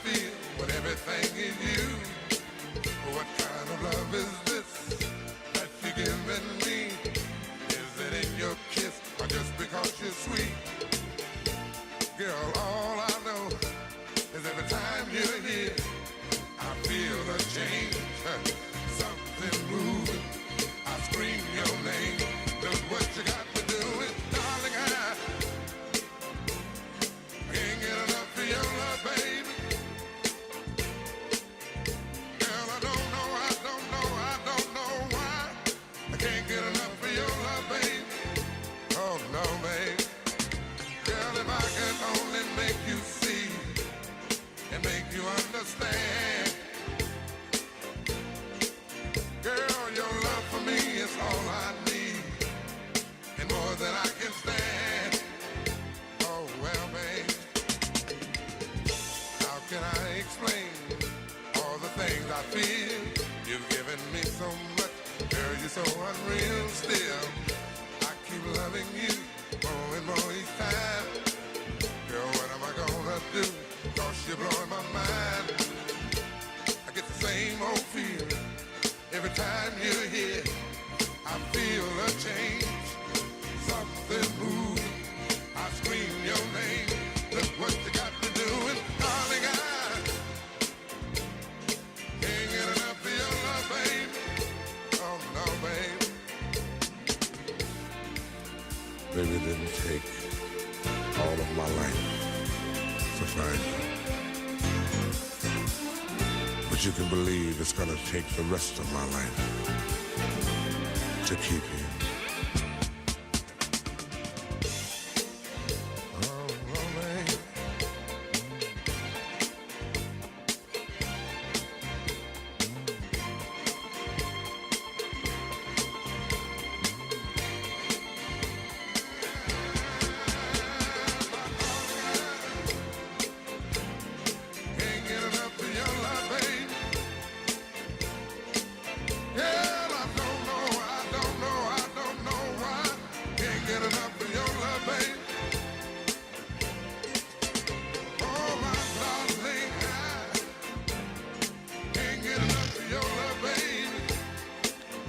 feel with everything in you. What kind of love is this that you're giving me? Is it in your kiss or just because you're sweet? Girl, all I know is every time you're here, I feel a change, something moving. I scream your name. Look what you got to do it, darling. I can't get enough of your love, baby. Girl, I don't know why. I can't get enough of your love, baby. Oh no, baby. Girl, if I could only make you see and make you understand. Girl, your love for me is all I need, and more than I can stand. Oh, well, babe, how can I explain all the things I feel? You've given me so much, girl, you're so unreal still. I keep loving you more and more each time. Girl, what am I gonna do? 'Cause you're blowing my mind. I get the same old feeling every time you're here. I feel a change, something moving. I scream your name. Look what you got to do, and darling, I can't get enough of your love, baby. Oh no, baby. Baby, it didn't take all of my life to find you. But you can believe it's gonna take the rest of my life to keep you. Oh, man. Can't get enough of your love, baby. Yeah, I don't know why. Can't get enough of your love, baby. Oh, my darling, I can't get enough of your love, baby.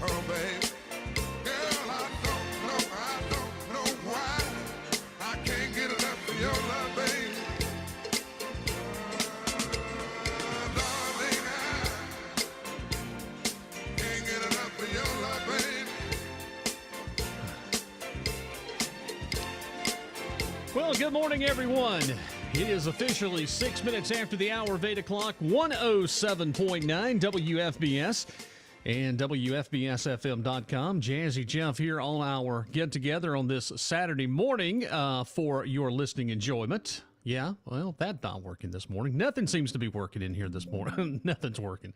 Oh, baby. Girl, I don't know why. I can't get enough of your love, baby. Darling, I can't get enough of your love, baby. Well, good morning, everyone. It is officially 6 minutes after the hour of 8 o'clock, 107.9 WFBS and WFBSFM.com. Jazzy Jeff here on our get-together on this Saturday morning for your listening enjoyment. Yeah, well, that's not working this morning. Nothing seems to be working in here this morning. Nothing's working.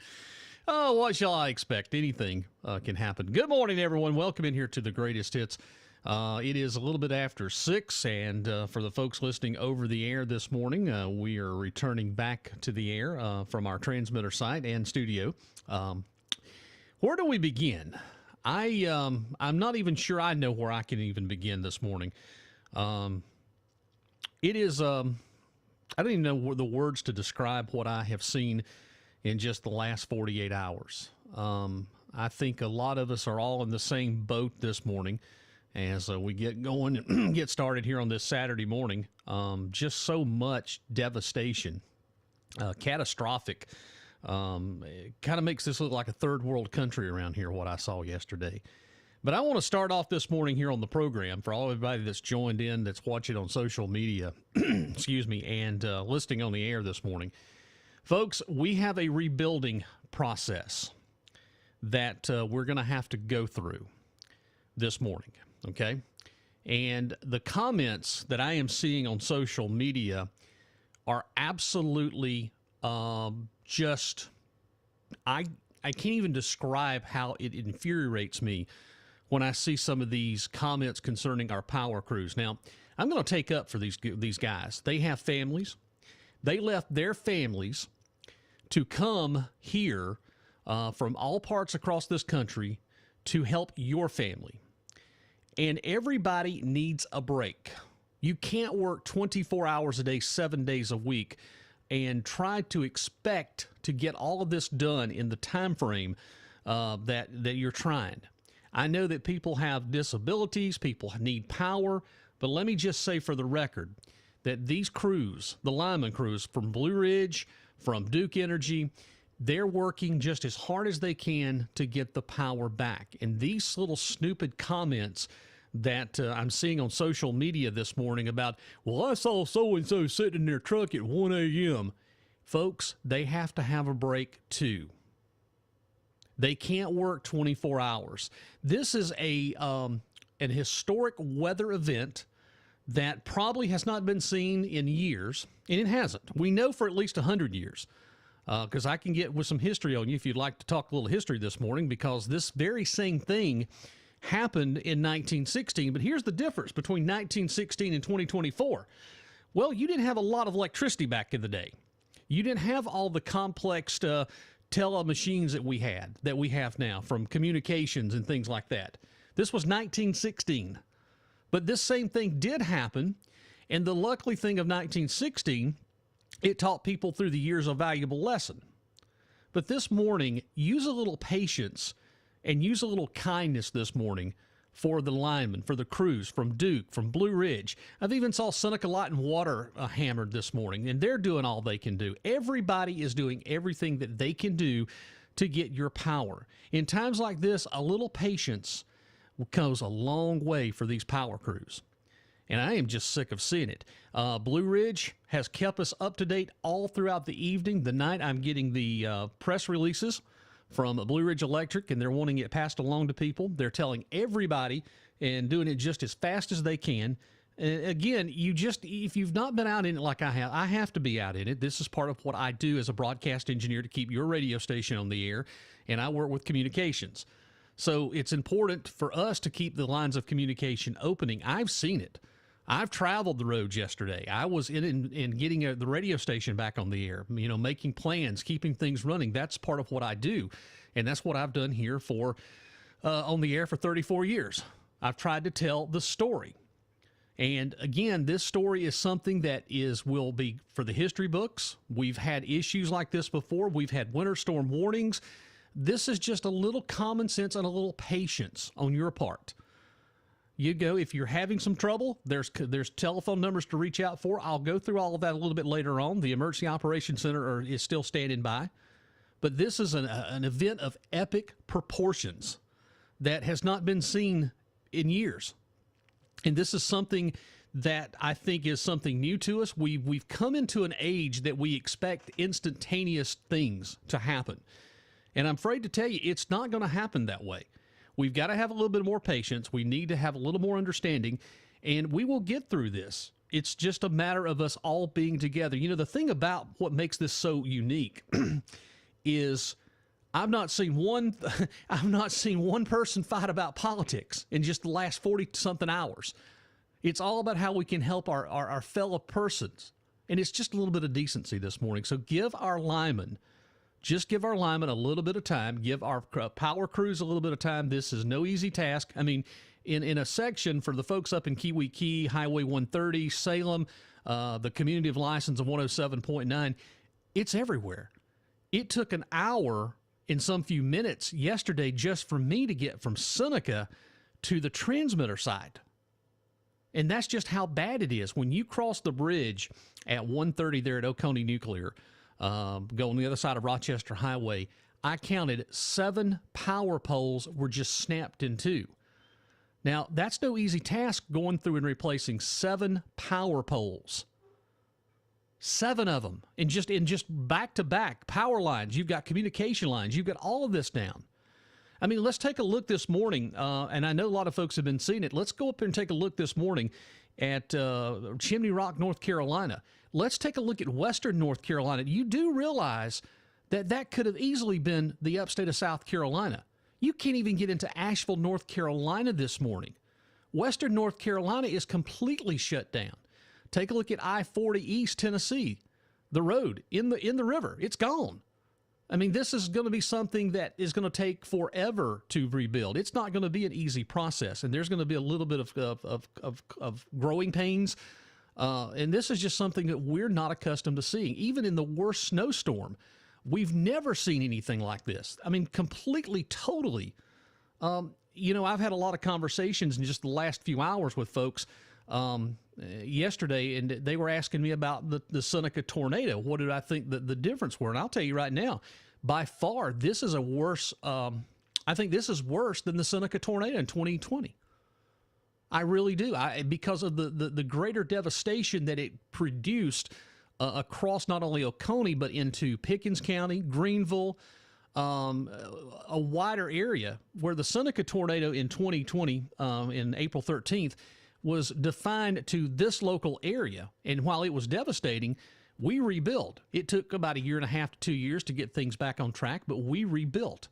Oh, what shall I expect? Anything can happen. Good morning, everyone. Welcome in here to the Greatest Hits. It is a little bit after 6, and for the folks listening over the air this morning, we are returning back to the air from our transmitter site and studio. Where do we begin? I'm not even sure I know where I can even begin this morning. It is, I don't even know the words to describe what I have seen in just the last 48 hours. I think a lot of us are all in the same boat this morning as we get going and get started here on this Saturday morning. Just so much devastation, catastrophic. It kind of makes this look like a third world country around here, what I saw yesterday. But I want to start off this morning here on the program for all everybody that's joined in, that's watching on social media, excuse me, and listening on the air this morning. Folks, we have a rebuilding process that we're going to have to go through this morning, okay? And the comments that I am seeing on social media are absolutely just, I can't even describe how it infuriates me when I see some of these comments concerning our power crews. Now, I'm going to take up for these guys. They have families. They left their families to come here from all parts across this country to help your family. And everybody needs a break. You can't work 24 hours a day, 7 days a week and try to expect to get all of this done in the time frame that you're trying. I know that people have disabilities, people need power, but let me just say for the record that these crews, the lineman crews from Blue Ridge, from Duke Energy, they're working just as hard as they can to get the power back. And these little stupid comments that I'm seeing on social media this morning about, well, I saw so-and-so sitting in their truck at 1 a.m. Folks, they have to have a break too. They can't work 24 hours. This is an historic weather event that probably has not been seen in years, and it hasn't. We know for at least 100 years, because I can get with some history on you if you'd like to talk a little history this morning, because this very same thing happened in 1916. But here's the difference between 1916 and 2024. Well, you didn't have a lot of electricity back in the day. You didn't have all the complex tele-machines that we have now, from communications and things like that. This was 1916. But this same thing did happen, and the lucky thing of 1916, it taught people through the years a valuable lesson. But this morning, use a little patience and use a little kindness this morning for the linemen, for the crews from Duke, from Blue Ridge. I've even saw Seneca Light and Water hammered this morning, and they're doing all they can do. Everybody is doing everything that they can do to get your power. In times like this, a little patience goes a long way for these power crews. And I am just sick of seeing it. Blue Ridge has kept us up to date all throughout the evening. The night I'm getting the press releases from Blue Ridge Electric, and they're wanting it passed along to people. They're telling everybody and doing it just as fast as they can. Again, if you've not been out in it like I have to be out in it. This is part of what I do as a broadcast engineer to keep your radio station on the air, and I work with communications. So it's important for us to keep the lines of communication opening. I've seen it. I've traveled the roads yesterday. I was in getting the radio station back on the air, making plans, keeping things running. That's part of what I do. And that's what I've done here on the air for 34 years. I've tried to tell the story. And again, this story is something that will be for the history books. We've had issues like this before. We've had winter storm warnings. This is just a little common sense and a little patience on your part. You go, if you're having some trouble, there's telephone numbers to reach out for. I'll go through all of that a little bit later on. The Emergency Operations Center is still standing by. But this is an event of epic proportions that has not been seen in years. And this is something that I think is something new to us. We've come into an age that we expect instantaneous things to happen. And I'm afraid to tell you, it's not going to happen that way. We've got to have a little bit more patience. We need to have a little more understanding, and we will get through this. It's just a matter of us all being together. The thing about what makes this so unique is I've not seen one person fight about politics in just the last 40-something hours. It's all about how we can help our fellow persons, and it's just a little bit of decency this morning. So give our linemen a little bit of time. Give our power crews a little bit of time. This is no easy task. I mean, in a section for the folks up in Kiwi Key, Highway 130, Salem, the community of license of 107.9, it's everywhere. It took an hour and some few minutes yesterday just for me to get from Seneca to the transmitter site. And that's just how bad it is. When you cross the bridge at 130 there at Oconee Nuclear, go on the other side of Rochester Highway, I counted 7 power poles were just snapped in two. Now, that's no easy task going through and replacing 7 power poles. 7 of them in just back-to-back power lines. You've got communication lines. You've got all of this down. I mean, let's take a look this morning, and I know a lot of folks have been seeing it. Let's go up and take a look this morning at Chimney Rock, North Carolina. Let's take a look at western North Carolina. You do realize that could have easily been the upstate of South Carolina. You can't even get into Asheville, North Carolina this morning. Western North Carolina is completely shut down. Take a look at I-40 East Tennessee, the road in the river. It's gone. I mean, this is going to be something that is going to take forever to rebuild. It's not going to be an easy process, and there's going to be a little bit of growing pains And this is just something that we're not accustomed to seeing. Even in the worst snowstorm, we've never seen anything like this. I mean, completely, totally. I've had a lot of conversations in just the last few hours with folks yesterday, and they were asking me about the Seneca tornado. What did I think the difference were? And I'll tell you right now, by far, this is a worse, I think this is worse than the Seneca tornado in 2020. I really do. Because of the greater devastation that it produced across not only Oconee, but into Pickens County, Greenville, a wider area, where the Seneca tornado in 2020, in April 13th, was defined to this local area. And while it was devastating, we rebuilt. It took about 1.5 to 2 years to get things back on track, but we rebuilt,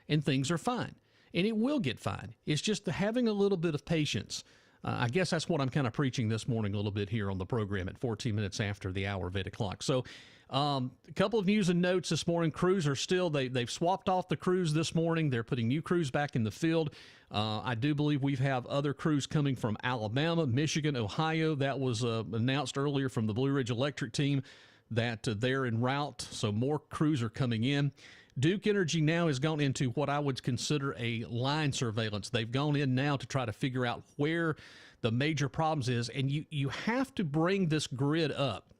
and things are fine. And it will get fine. It's just having a little bit of patience. I guess that's what I'm kind of preaching this morning a little bit here on the program at 14 minutes after the hour of 8 o'clock. So a couple of news and notes this morning. Crews are still, they've swapped off the crews this morning. They're putting new crews back in the field. I do believe we have other crews coming from Alabama, Michigan, Ohio. That was announced earlier from the Blue Ridge Electric team that they're en route. So more crews are coming in. Duke Energy now has gone into what I would consider a line surveillance. They've gone in now to try to figure out where the major problems is, and you have to bring this grid up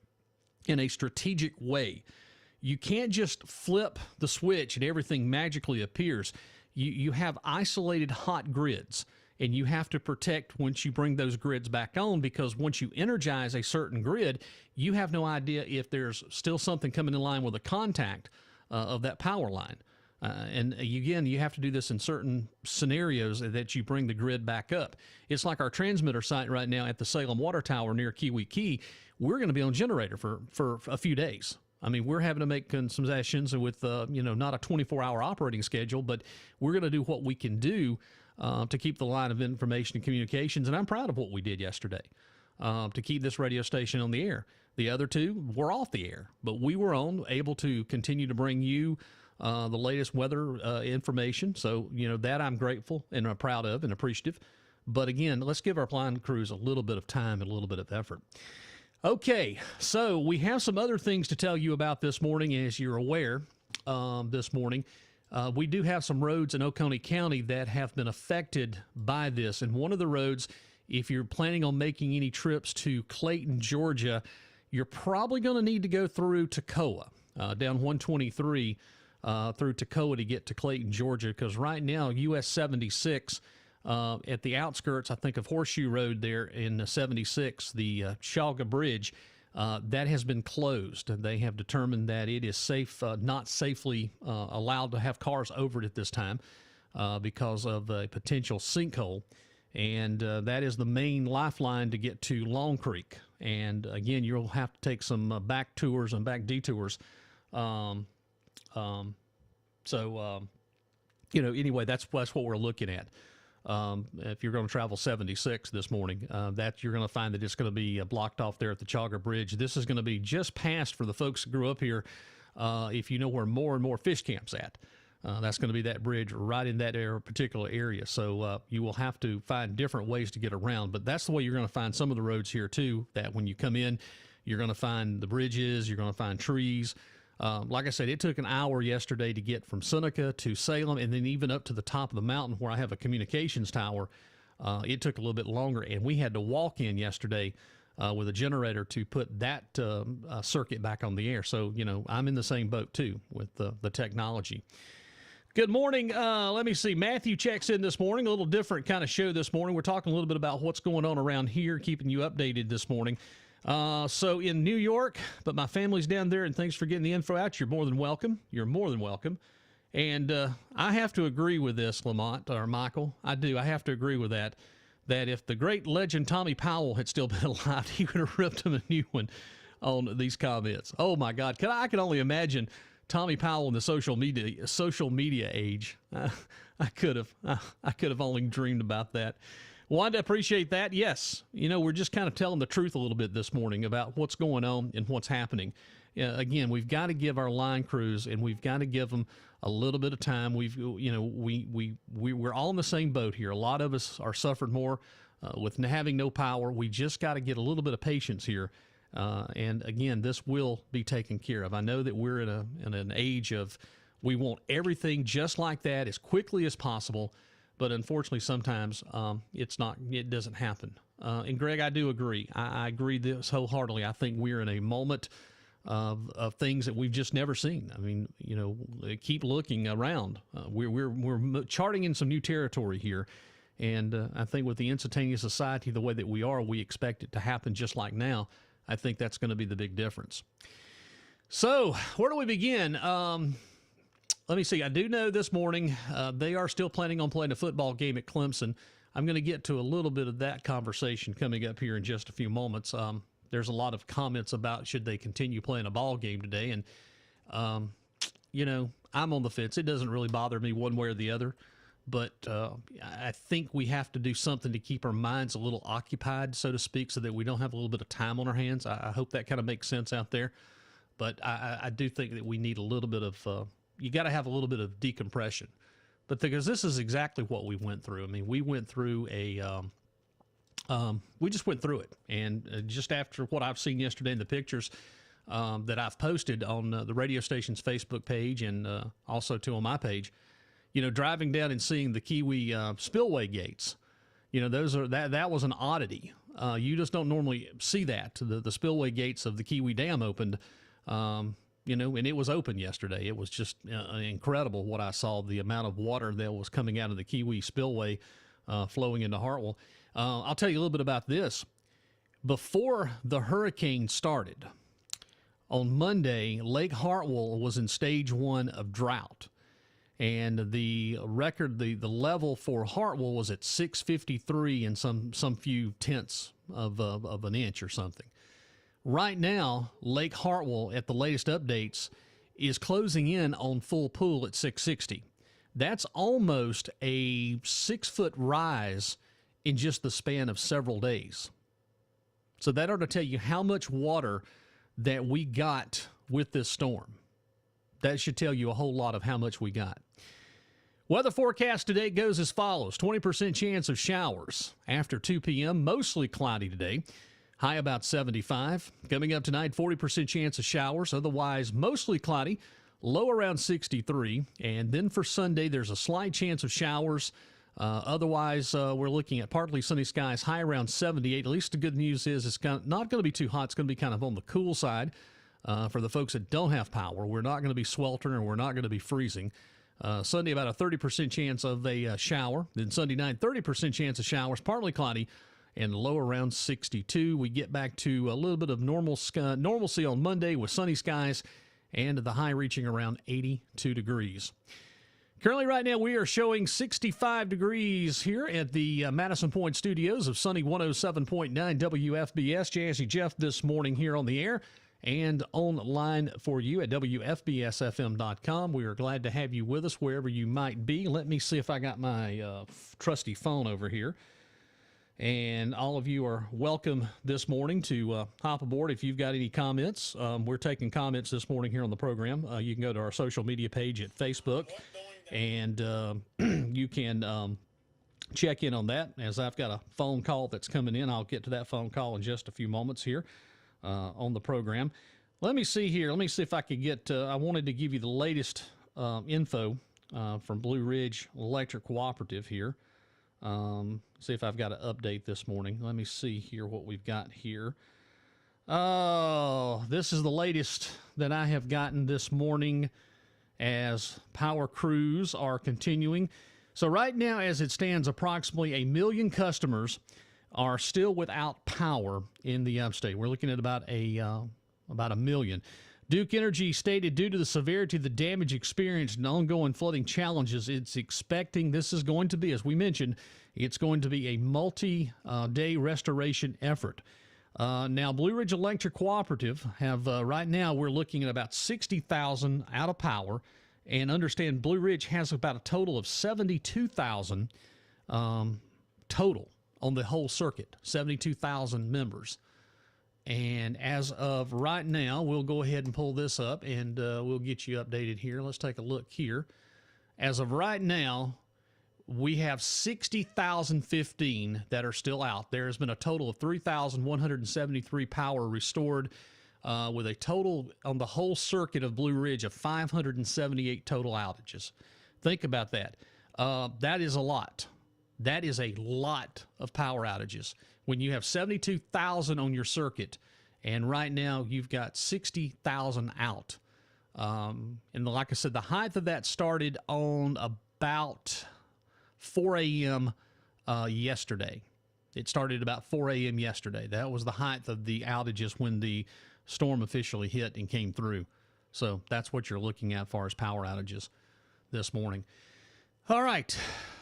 in a strategic way. You can't just flip the switch and everything magically appears. You have isolated hot grids, and you have to protect once you bring those grids back on, because once you energize a certain grid, you have no idea if there's still something coming in line with a contact of that power line. And again, you have to do this in certain scenarios that you bring the grid back up. It's like our transmitter site right now at the Salem Water Tower near Kiwi Key. We're going to be on generator for a few days. I mean, we're having to make concessions with, not a 24-hour operating schedule, but we're going to do what we can do to keep the line of information and communications. And I'm proud of what we did yesterday to keep this radio station on the air. The other two were off the air, but we were able to continue to bring you the latest weather information. So, that I'm grateful and I'm proud of and appreciative. But again, let's give our line crews a little bit of time and a little bit of effort. Okay, so we have some other things to tell you about this morning. As you're aware, this morning, we do have some roads in Oconee County that have been affected by this. And one of the roads, if you're planning on making any trips to Clayton, Georgia, you're probably going to need to go through Toccoa, down 123 through Toccoa to get to Clayton, Georgia, because right now, US 76 at the outskirts, I think, of Horseshoe Road there in 76, the Chaga Bridge, that has been closed. They have determined that it is not safely allowed to have cars over it at this time because of a potential sinkhole. And that is the main lifeline to get to Long Creek. And again, you'll have to take some back tours and back detours. Anyway, that's what we're looking at. If you're going to travel 76 this morning, that you're going to find that it's going to be blocked off there at the Chaga Bridge. This is going to be just past, for the folks who grew up here, if you know where More and More Fish Camp's at. That's going to be that bridge right in that particular area. So you will have to find different ways to get around. But that's the way you're going to find some of the roads here, too, that when you come in, you're going to find the bridges, you're going to find trees. Like I said, it took an hour yesterday to get from Seneca to Salem and then even up to the top of the mountain where I have a communications tower. It took a little bit longer, and we had to walk in yesterday with a generator to put that circuit back on the air. So, I'm in the same boat, too, with the technology. Good morning. Let me see. Matthew checks in this morning. A little different kind of show this morning. We're talking a little bit about what's going on around here, keeping you updated this morning. So in New York, but my family's down there, and thanks for getting the info out. You're more than welcome. You're more than welcome. And I have to agree with this, Lamont, or Michael. I do. I have to agree with that if the great legend Tommy Powell had still been alive, he would have ripped him a new one on these comments. Oh, my God. I can only imagine Tommy Powell in the social media age. I could have only dreamed about that. Wanda, appreciate that. Yes, we're just kind of telling the truth a little bit this morning about what's going on and what's happening. Again, we've got to give our line crews, and we've got to give them a little bit of time. We're all in the same boat here. A lot of us are suffering more. with having no power. We just got to get a little bit of patience here. And again, this will be taken care of. I know that we're in an age of we want everything just like that as quickly as possible, but unfortunately, sometimes it doesn't happen. And Greg, I do agree. I agree this wholeheartedly. I think we're in a moment of things that we've just never seen. I mean, keep looking around. We're charting in some new territory here. And I think with the instantaneous society, the way that we are, we expect it to happen just like now. I think that's going to be the big difference. So where do we begin? Let me see. I do know this morning they are still planning on playing a football game at Clemson. I'm going to get to a little bit of that conversation coming up here in just a few moments. There's a lot of comments about should they continue playing a ball game today. And, I'm on the fence. It doesn't really bother me one way or the other. But I think we have to do something to keep our minds a little occupied, so to speak, so that we don't have a little bit of time on our hands. I hope that kind of makes sense out there. But I do think that we need a little bit of you got to have a little bit of decompression. But because this is exactly what we went through. I mean, we went through we just went through it. And just after what I've seen yesterday in the pictures that I've posted on the radio station's Facebook page and also too on my page, driving down and seeing the Kiwi spillway gates, that was an oddity. You just don't normally see that. The spillway gates of the Kiwi Dam opened, and it was open yesterday. It was just incredible what I saw, the amount of water that was coming out of the Kiwi spillway flowing into Hartwell. I'll tell you a little bit about this. Before the hurricane started, on Monday, Lake Hartwell was in stage 1 of drought. And the record, the level for Hartwell was at 653 and some few tenths of an inch or something. Right now, Lake Hartwell, at the latest updates, is closing in on full pool at 660. That's almost a 6-foot rise in just the span of several days. So that ought to tell you how much water that we got with this storm. That should tell you a whole lot of how much we got. Weather forecast today goes as follows. 20% chance of showers after 2 p.m., mostly cloudy today. High about 75. Coming up tonight, 40% chance of showers, otherwise mostly cloudy. Low around 63. And then for Sunday, there's a slight chance of showers. Otherwise, we're looking at partly sunny skies, high around 78. At least the good news is it's not going to be too hot. It's going to be kind of on the cool side. For the folks that don't have power, we're not going to be sweltering and we're not going to be freezing. Sunday, about a 30% chance of a shower. Then Sunday night, 30% chance of showers, partly cloudy, and low around 62. We get back to a little bit of normalcy on Monday with sunny skies and the high reaching around 82 degrees. Currently, right now, we are showing 65 degrees here at the Madison Point studios of Sunny 107.9 WFBS. Jazzy Jeff this morning here on the air and online for you at WFBSFM.com. We are glad to have you with us wherever you might be. Let me see if I got my trusty phone over here. And all of you are welcome this morning to hop aboard if you've got any comments. We're taking comments this morning here on the program. You can go to our social media page at Facebook, and you can check in on that. As I've got a phone call that's coming in, I'll get to that phone call in just a few moments here on the program. Let me see here. Let me see if I could get, I wanted to give you the latest info from Blue Ridge Electric Cooperative here. See if I've got an update this morning. Let me see here what we've got here. Oh, this is the latest that I have gotten this morning as power crews are continuing. So right now, as it stands, approximately 1 million customers are still without power in the upstate. We're looking at about a million. Duke Energy stated due to the severity of the damage experienced and ongoing flooding challenges, it's expecting this is going to be, as we mentioned, it's going to be a multi-day restoration effort. Now, Blue Ridge Electric Cooperative have, right now, we're looking at about 60,000 out of power. And understand Blue Ridge has about a total of 72,000 total on the whole circuit, 72,000 members. And as of right now, we'll go ahead and pull this up, and we'll get you updated here. Let's take a look here. As of right now, We have 60,015 that are still out. There has been a total of 3,173 power restored, with a total on the whole circuit of Blue Ridge of 578 total outages. Think about that. That is a lot. That is a lot of power outages. When you have 72,000 on your circuit, and right now you've got 60,000 out. And like I said, the height of that started on about 4 a.m. Yesterday. It started about 4 a.m. yesterday. That was the height of the outages when the storm officially hit and came through. So that's what you're looking at as far as power outages this morning. All right,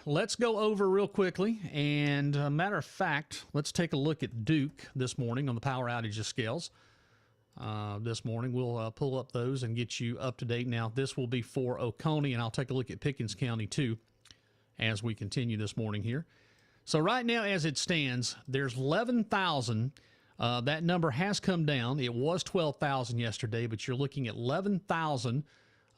let's go over real quickly. And matter of fact, let's take a look at Duke this morning on the power outages scales. This morning, we'll pull up those and get you up to date. Now, this will be for Oconee, and I'll take a look at Pickens County too as we continue this morning here. So right now, as it stands, there's 11,000. That number has come down. It was 12,000 yesterday, but you're looking at 11,000.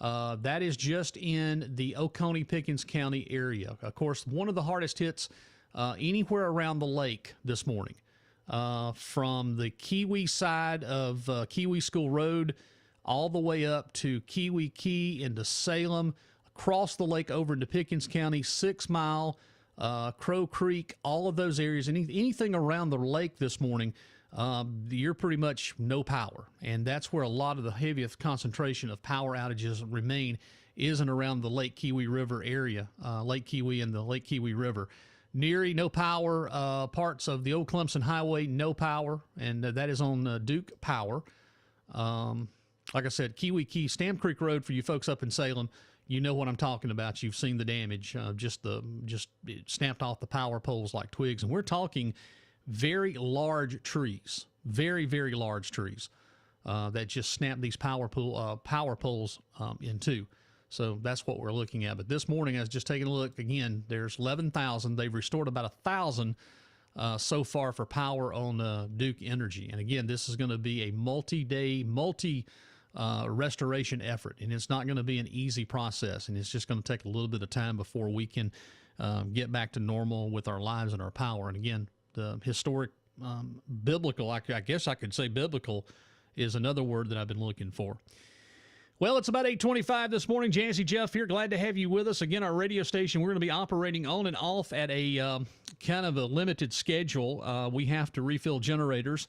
That is just in the Oconee, Pickens County area. Of course, one of the hardest hits anywhere around the lake this morning. From the Kiwi side of Kiwi School Road all the way up to Kiwi Key into Salem, across the lake over into Pickens County, 6 Mile, Crow Creek, all of those areas, anything around the lake this morning, you're pretty much no power. And that's where a lot of the heaviest concentration of power outages remain, is and around the Lake Kiwi River area, Lake Kiwi and the Lake Kiwi River. Neary, no power. Parts of the Old Clemson Highway, no power, and that is on Duke Power. Like I said, Kiwi Key, Stamp Creek Road for you folks up in Salem. You know what I'm talking about. You've seen the damage. Just it snapped off the power poles like twigs, and we're talking very large trees, very, very large trees that just snapped these power poles in two. So that's what we're looking at. But this morning, I was just taking a look again. There's 11,000. They've restored about 1,000 so far for power on Duke Energy. And again, this is going to be a multi-day, restoration effort, and it's not going to be an easy process. And it's just going to take a little bit of time before we can get back to normal with our lives and our power. And again, the historic, biblical, I guess I could say biblical, is another word that I've been looking for. Well, it's about 8:25 this morning. Jazzy Jeff here. Glad to have you with us. Again, our radio station, we're going to be operating on and off at a kind of a limited schedule. We have to refill generators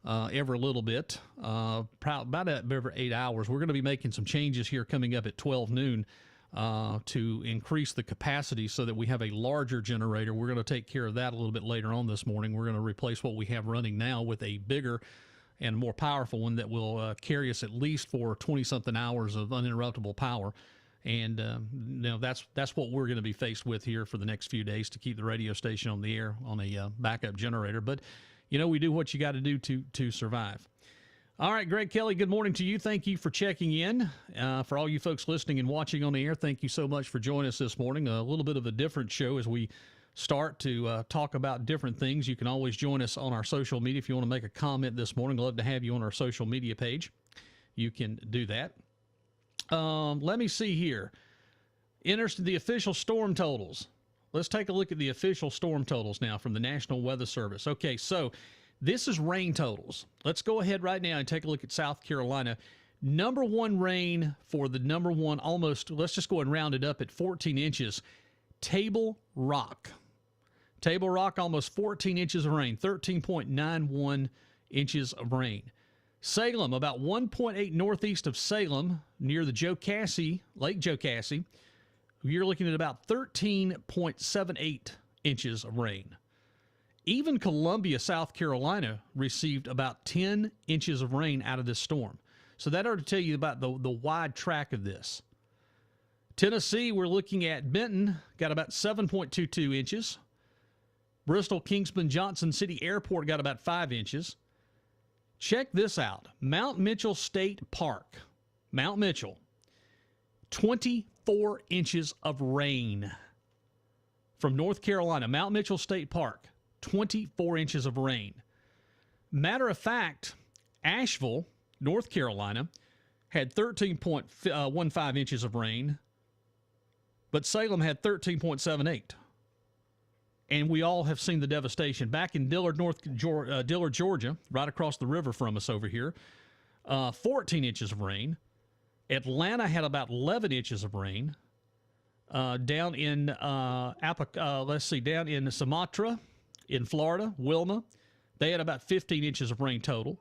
every little bit, about every 8 hours. We're going to be making some changes here coming up at 12 noon to increase the capacity so that we have a larger generator. We're going to take care of that a little bit later on this morning. We're going to replace what we have running now with a bigger and more powerful one that will carry us at least for 20-something hours of uninterruptible power. And that's what we're going to be faced with here for the next few days to keep the radio station on the air on a backup generator. But, we do what you got to do to survive. All right, Greg Kelly, good morning to you. Thank you for checking in. For all you folks listening and watching on the air, thank you so much for joining us this morning. A little bit of a different show as we start to talk about different things. You can always join us on our social media. If you want to make a comment this morning, love to have you on our social media page. You can do that. Let me see here. Interested in the official storm totals. Let's take a look at the official storm totals now from the National Weather Service. Okay, so this is rain totals. Let's go ahead right now and take a look at South Carolina. Number one rain for the number one, almost, let's just go and round it up at 14 inches. Table Rock. Table Rock, almost 14 inches of rain, 13.91 inches of rain. Salem, about 1.8 northeast of Salem, near the Lake Jocassee, you're looking at about 13.78 inches of rain. Even Columbia, South Carolina, received about 10 inches of rain out of this storm. So that ought to tell you about the wide track of this. Tennessee, we're looking at Benton, got about 7.22 inches. Bristol, Kingsman, Johnson City Airport got about 5 inches. Check this out. Mount Mitchell State Park. Mount Mitchell, 24 inches of rain. From North Carolina, Mount Mitchell State Park, 24 inches of rain. Matter of fact, Asheville, North Carolina, had 13.15 inches of rain. but Salem had 13.78. And we all have seen the devastation. Back in Dillard, Dillard, Georgia, right across the river from us over here, 14 inches of rain. Atlanta had about 11 inches of rain. Down in down in Sumatra, in Florida, Wilma, they had about 15 inches of rain total.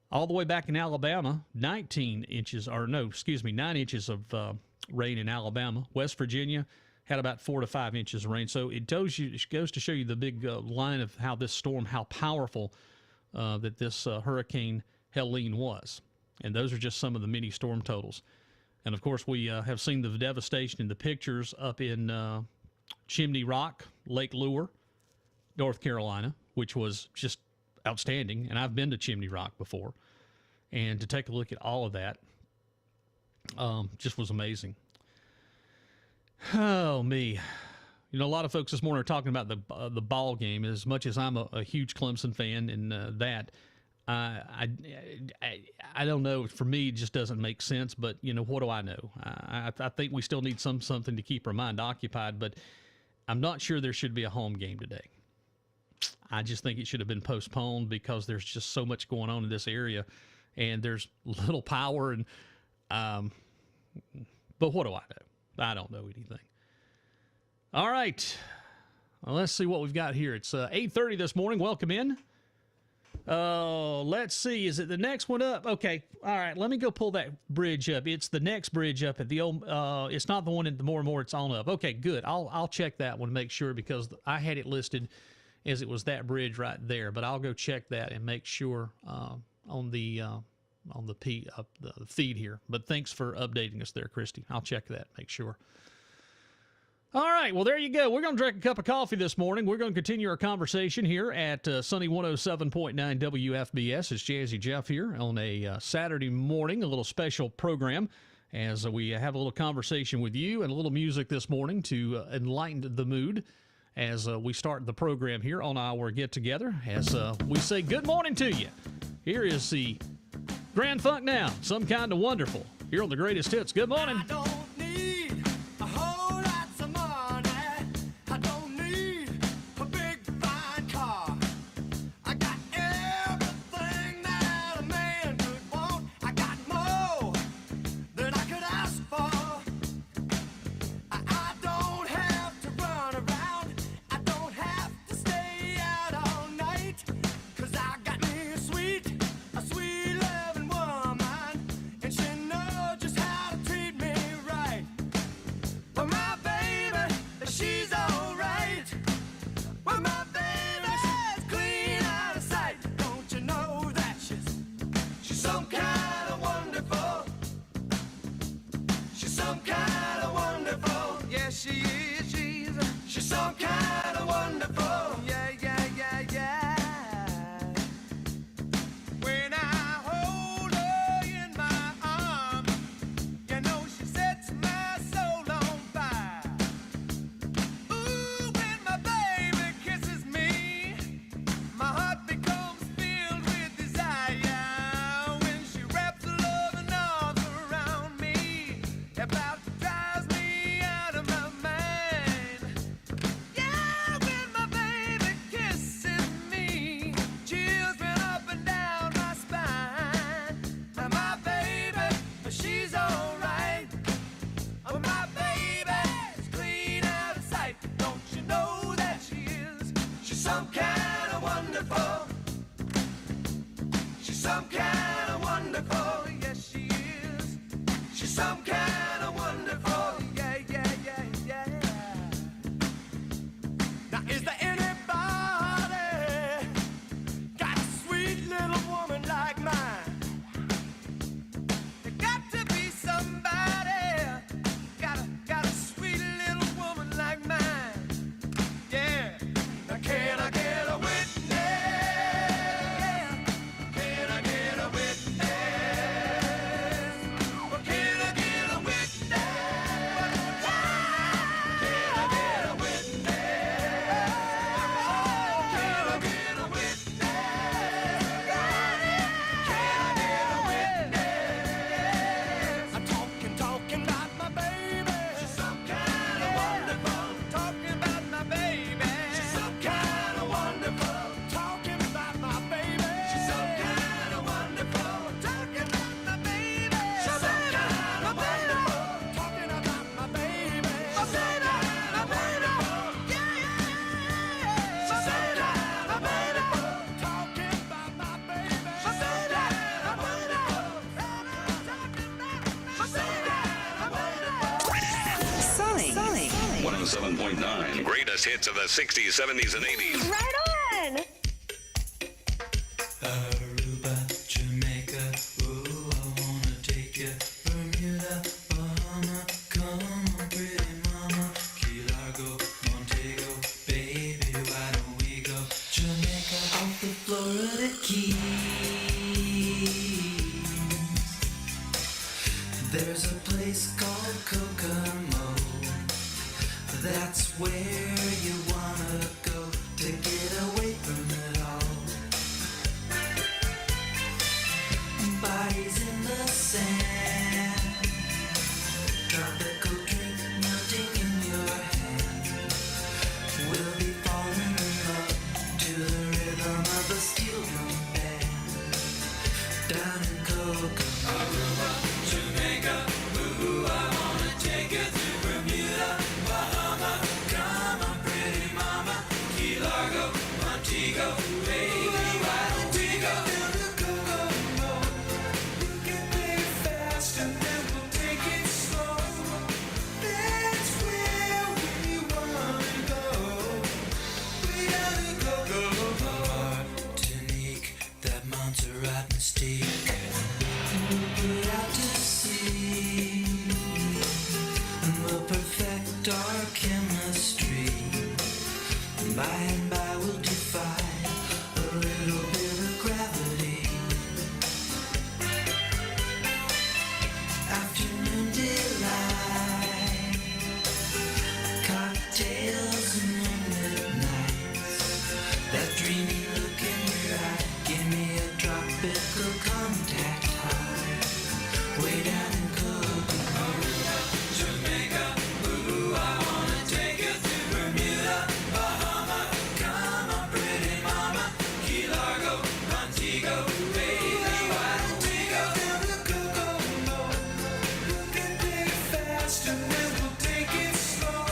All the way back in Alabama, 9 inches of rain in Alabama. West Virginia had about 4 to 5 inches of rain. So it goes to show you the big line of how this storm, how powerful that this Hurricane Helene was. And those are just some of the many storm totals. And, of course, we have seen the devastation in the pictures up in Chimney Rock, Lake Lure, North Carolina, which was just outstanding. And I've been to Chimney Rock before. And to take a look at all of that just was amazing. Oh, me. You know, a lot of folks this morning are talking about the ball game. As much as I'm a huge Clemson fan and I don't know. For me, it just doesn't make sense. But, you know, what do I know? I think we still need something to keep our mind occupied. But I'm not sure there should be a home game today. I just think it should have been postponed because there's just so much going on in this area. And there's little power. And but what do I know? I don't know anything. All right. Well, let's see what we've got here. It's 8:30 this morning. Welcome in. Let's see. Is it the next one up? Okay. All right. Let me go pull that bridge up. It's the next bridge up at the old. It's not the one at the More and More. It's on up. Okay. Good. I'll check that one, make sure, because I had it listed as it was that bridge right there. But I'll go check that and make sure on the feed here. But thanks for updating us there, Christy. I'll check that. Make sure. All right, well, there you go. We're going to drink a cup of coffee this morning. We're going to continue our conversation here at Sunny 107.9 WFBS. It's Jazzy Jeff here on a Saturday morning, a little special program as we have a little conversation with you and a little music this morning to enlighten the mood as we start the program here on our get-together. As we say good morning to you. Here is the Grand Funk Now, Some Kind of Wonderful, here on the Greatest Hits. Good morning. 107.9. Greatest hits of the 60s, 70s, and 80s. Right on! Aruba, Jamaica, ooh, I wanna take you. Bermuda, Bahama, come on, pretty mama. Key Largo, Montego, baby, why don't we go? Jamaica off the Florida Keys. There's a place called Kokomo. That's where you wanna go to get away from it all. Bodies in the sand, tropical drink melting in your hand. We'll be falling in love to the rhythm of a steel drum band. Down in Kokomo, Aruba, Jamaica, ooh, I wanna take you through Bermuda, Bahama, come on, pretty mama, Key Largo, Montego, baby, why don't we go down to Kokomo? We can play fast and then we'll take it slow. That's where we wanna go. We gotta go. Martinique, that Montserrat mystique. We'll put out to sea and we'll perfect our chemistry. By and by we'll defy a little bit of gravity. Afternoon delight, cocktails and moonlit nights. That dreamy look in your eye, give me a tropical contact high. Way down in Kokomo, Aruba, Jamaica, ooh, I wanna take you through Bermuda, Bahama, come on, pretty mama, Key Largo, Montego, baby, why don't we go down to Kokomo? We can play fast and then we'll take it slow.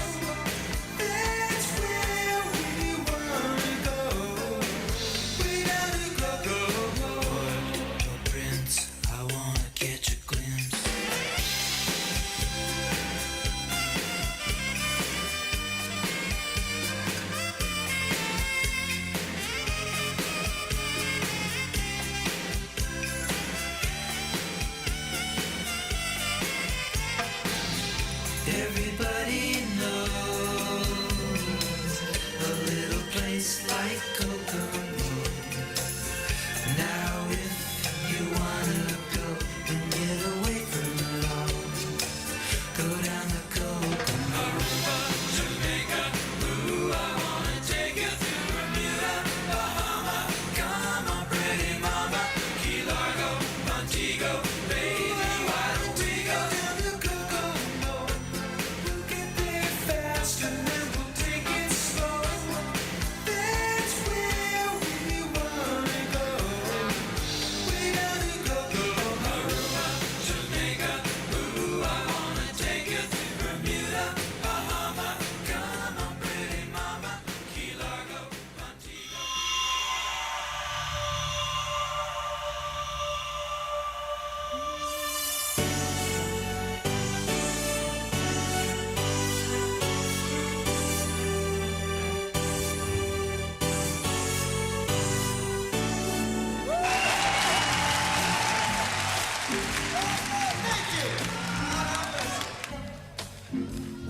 That's where we wanna go. We gotta go. Prince, I wanna catch a glimpse. Everybody knows a little place like Kokomo. Now if you wanna go and get away from it all, go down to Kokomo, Aruba, Jamaica, ooh, I wanna take you through Bermuda, Bahama, come on, pretty mama, Key Largo, Montego, baby, why don't we go down to Kokomo? We can play fast and then we'll take it slow. That's where we wanna go. We gotta go. Aruba, Jamaica, ooh, I wanna take you through Bermuda, Bahama, come on, pretty mama, Key Largo, Montego.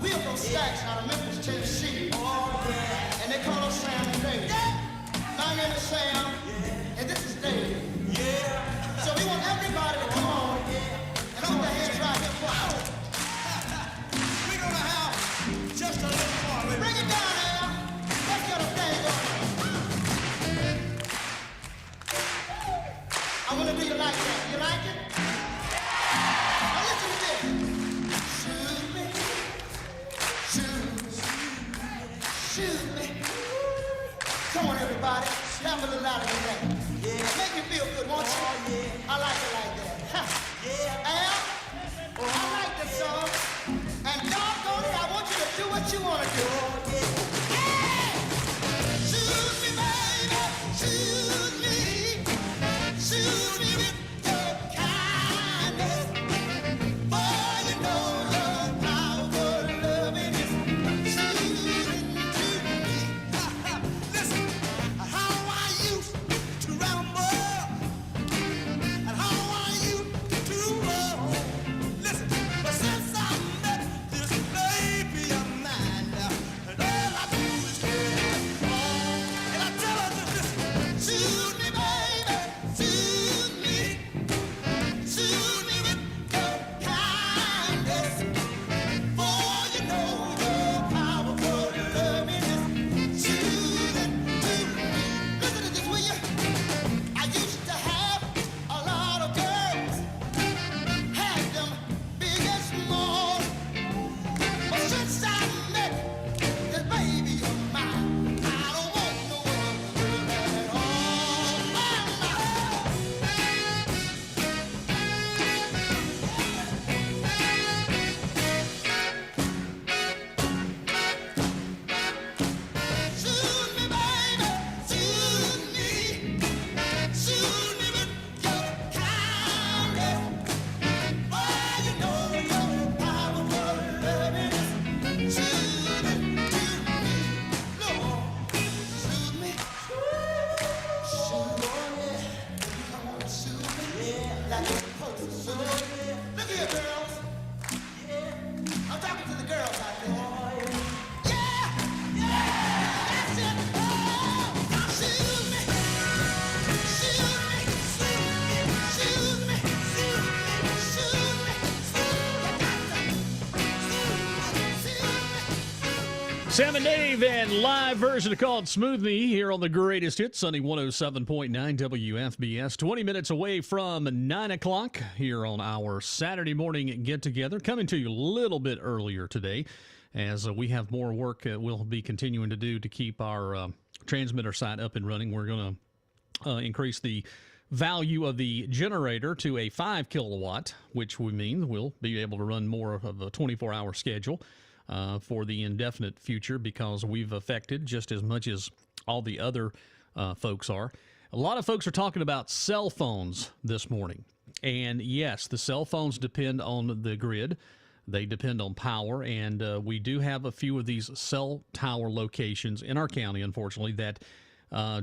We are from Stacks out of Memphis, Tennessee. And they call us Sam and Dave. My name is Sam, and this is Dave. So we want everybody to come on and hold their hands right here for us. We're gonna have just a little more. Bring it down, Al. Let's get a thing going. I want to do you like that. You like it? Now listen to this. Shoot me. Shoot me. Come on, everybody. Have a little louder than that. Make me feel good, won't you? I like it like that. Al, I like this song. And doggone it, I want you to do what you want to do. Shoot me, baby. Shoot me. Shoot me with your kindness. Boy, you know your power, loving is. Shoot Sam and Dave and live version of Called Smooth Me here on the greatest hits, Sunny 107.9 WFBS. 20 minutes away from 9 o'clock here on our Saturday morning get-together. Coming to you a little bit earlier today as we have more work we'll be continuing to do to keep our transmitter site up and running. We're going to increase the value of the generator to a 5 kilowatt, which would mean we'll be able to run more of a 24-hour schedule for the indefinite future, because we've affected just as much as all the other folks are. A lot of folks are talking about cell phones this morning. And yes, the cell phones depend on the grid. They depend on power. And we do have a few of these cell tower locations in our county, unfortunately, that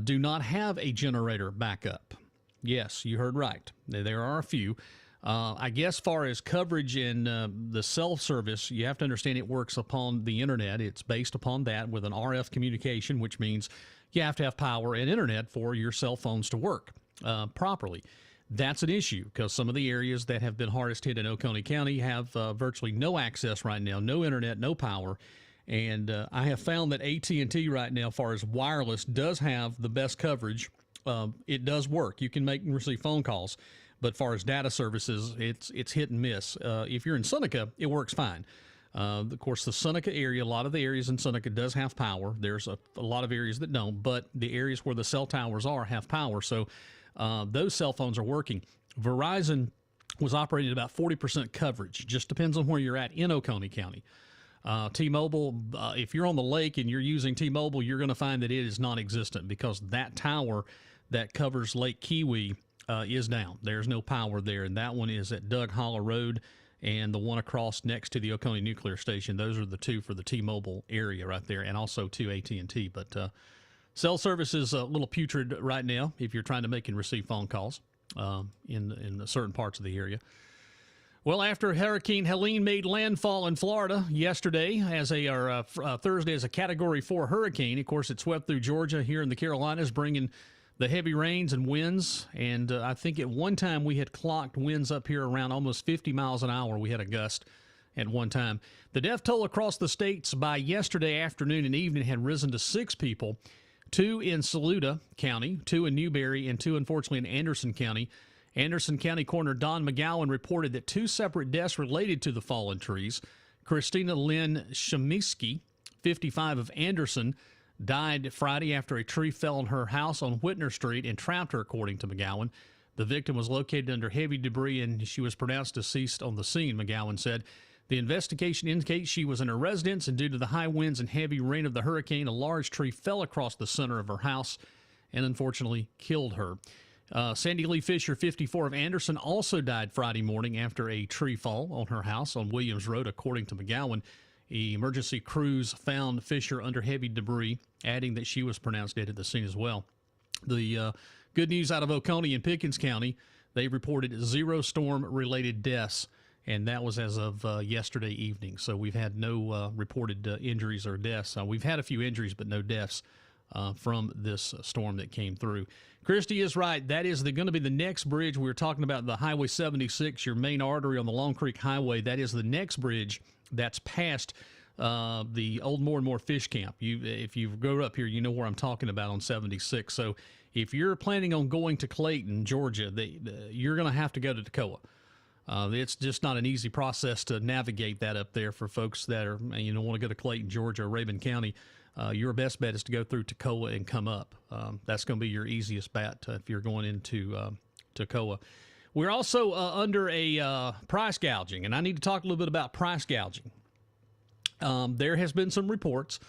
do not have a generator backup. Yes, you heard right. There are a few. I guess far as coverage in the cell service, you have to understand it works upon the internet. It's based upon that with an RF communication, which means you have to have power and internet for your cell phones to work properly. That's an issue because some of the areas that have been hardest hit in Oconee County have virtually no access right now, no internet, no power. And I have found that AT&T right now, as far as wireless, does have the best coverage. It does work. You can make and receive phone calls. But as far as data services, it's hit and miss. If you're in Seneca, it works fine. Of course, the Seneca area, a lot of the areas in Seneca does have power. There's a lot of areas that don't, but the areas where the cell towers are have power. So those cell phones are working. Verizon was operating at about 40% coverage. Just depends on where you're at in Oconee County. T-Mobile, if you're on the lake and you're using T-Mobile, you're going to find that it is non-existent because that tower that covers Lake Kiwi is down. There's no power there, and that one is at Doug Hollow Road and the one across next to the Oconee Nuclear Station. Those are the two for the T-Mobile area right there, and also to AT&T. But cell service is a little putrid right now if you're trying to make and receive phone calls in certain parts of the area. Well, after Hurricane Helene made landfall in Florida yesterday Thursday as a Category 4 hurricane, of course, it swept through Georgia here in the Carolinas, bringing the heavy rains and winds, and I think at one time we had clocked winds up here around almost 50 miles an hour. We had a gust at one time. The death toll across the states by yesterday afternoon and evening had risen to 6 people, 2 in Saluda County, 2 in Newberry, and 2, unfortunately, in Anderson County. Anderson County Coroner Don McGowan reported that 2 separate deaths related to the fallen trees. Christina Lynn Shemiski, 55, of Anderson, died Friday after a tree fell on her house on Whitner Street and trapped her, according to McGowan. The victim was located under heavy debris and she was pronounced deceased on the scene, McGowan said. The investigation indicates she was in her residence, and due to the high winds and heavy rain of the hurricane, a large tree fell across the center of her house and unfortunately killed her. Sandy Lee Fisher, 54, of Anderson, also died Friday morning after a tree fall on her house on Williams Road, according to McGowan. Emergency crews found Fisher under heavy debris, adding that she was pronounced dead at the scene as well. The good news out of Oconee and Pickens County, they reported 0 storm-related deaths, and that was as of yesterday evening. So we've had no reported injuries or deaths. We've had a few injuries, but no deaths from this storm that came through. Christy is right. That is going to be the next bridge. We were talking about the Highway 76, your main artery on the Long Creek Highway. That is the next bridge that's past the old More and More Fish Camp. If you go up here, you know where I'm talking about on 76. So if you're planning on going to Clayton, Georgia, you're going to have to go to Toccoa. It's just not an easy process to navigate that up there for folks that are, want to go to Clayton, Georgia, or Rabun County. Your best bet is to go through Toccoa and come up. That's going to be your easiest bet if you're going into Toccoa. We're also under a price gouging, and I need to talk a little bit about price gouging. There has been some reports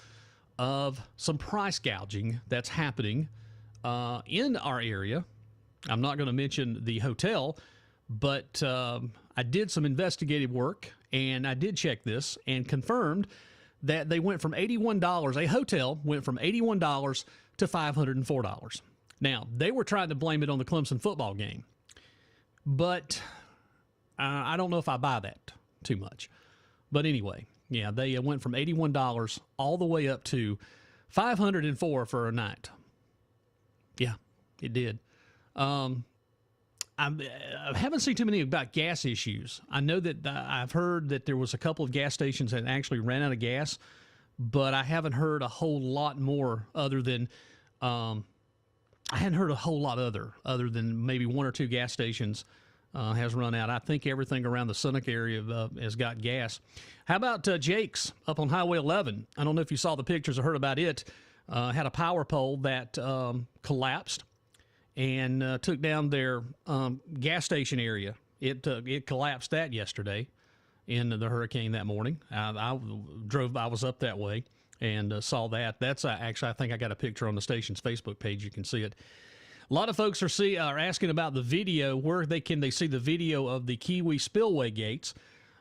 of some price gouging that's happening in our area. I'm not going to mention the hotel, but I did some investigative work, and I did check this and confirmed that they went from $81, a hotel went from $81 to $504. Now, they were trying to blame it on the Clemson football game, but I don't know if I buy that too much. But anyway, yeah, they went from $81 all the way up to $504 for a night. Yeah, it did. I haven't seen too many about gas issues. I know that I've heard that there was a couple of gas stations that actually ran out of gas but I haven't heard a whole lot more other than I hadn't heard a whole lot other than maybe one or two gas stations has run out. I think everything around the Seneca area has got gas. How about Jake's up on Highway 11? I don't know if you saw the pictures or heard about it. Had a power pole that collapsed and took down their gas station area. It collapsed that yesterday in the hurricane that morning. I was up that way and saw that. That's actually, I think I got a picture on the station's Facebook page. You can see it. A lot of folks are asking about the video. Where can they see the video of the Kiwi spillway gates?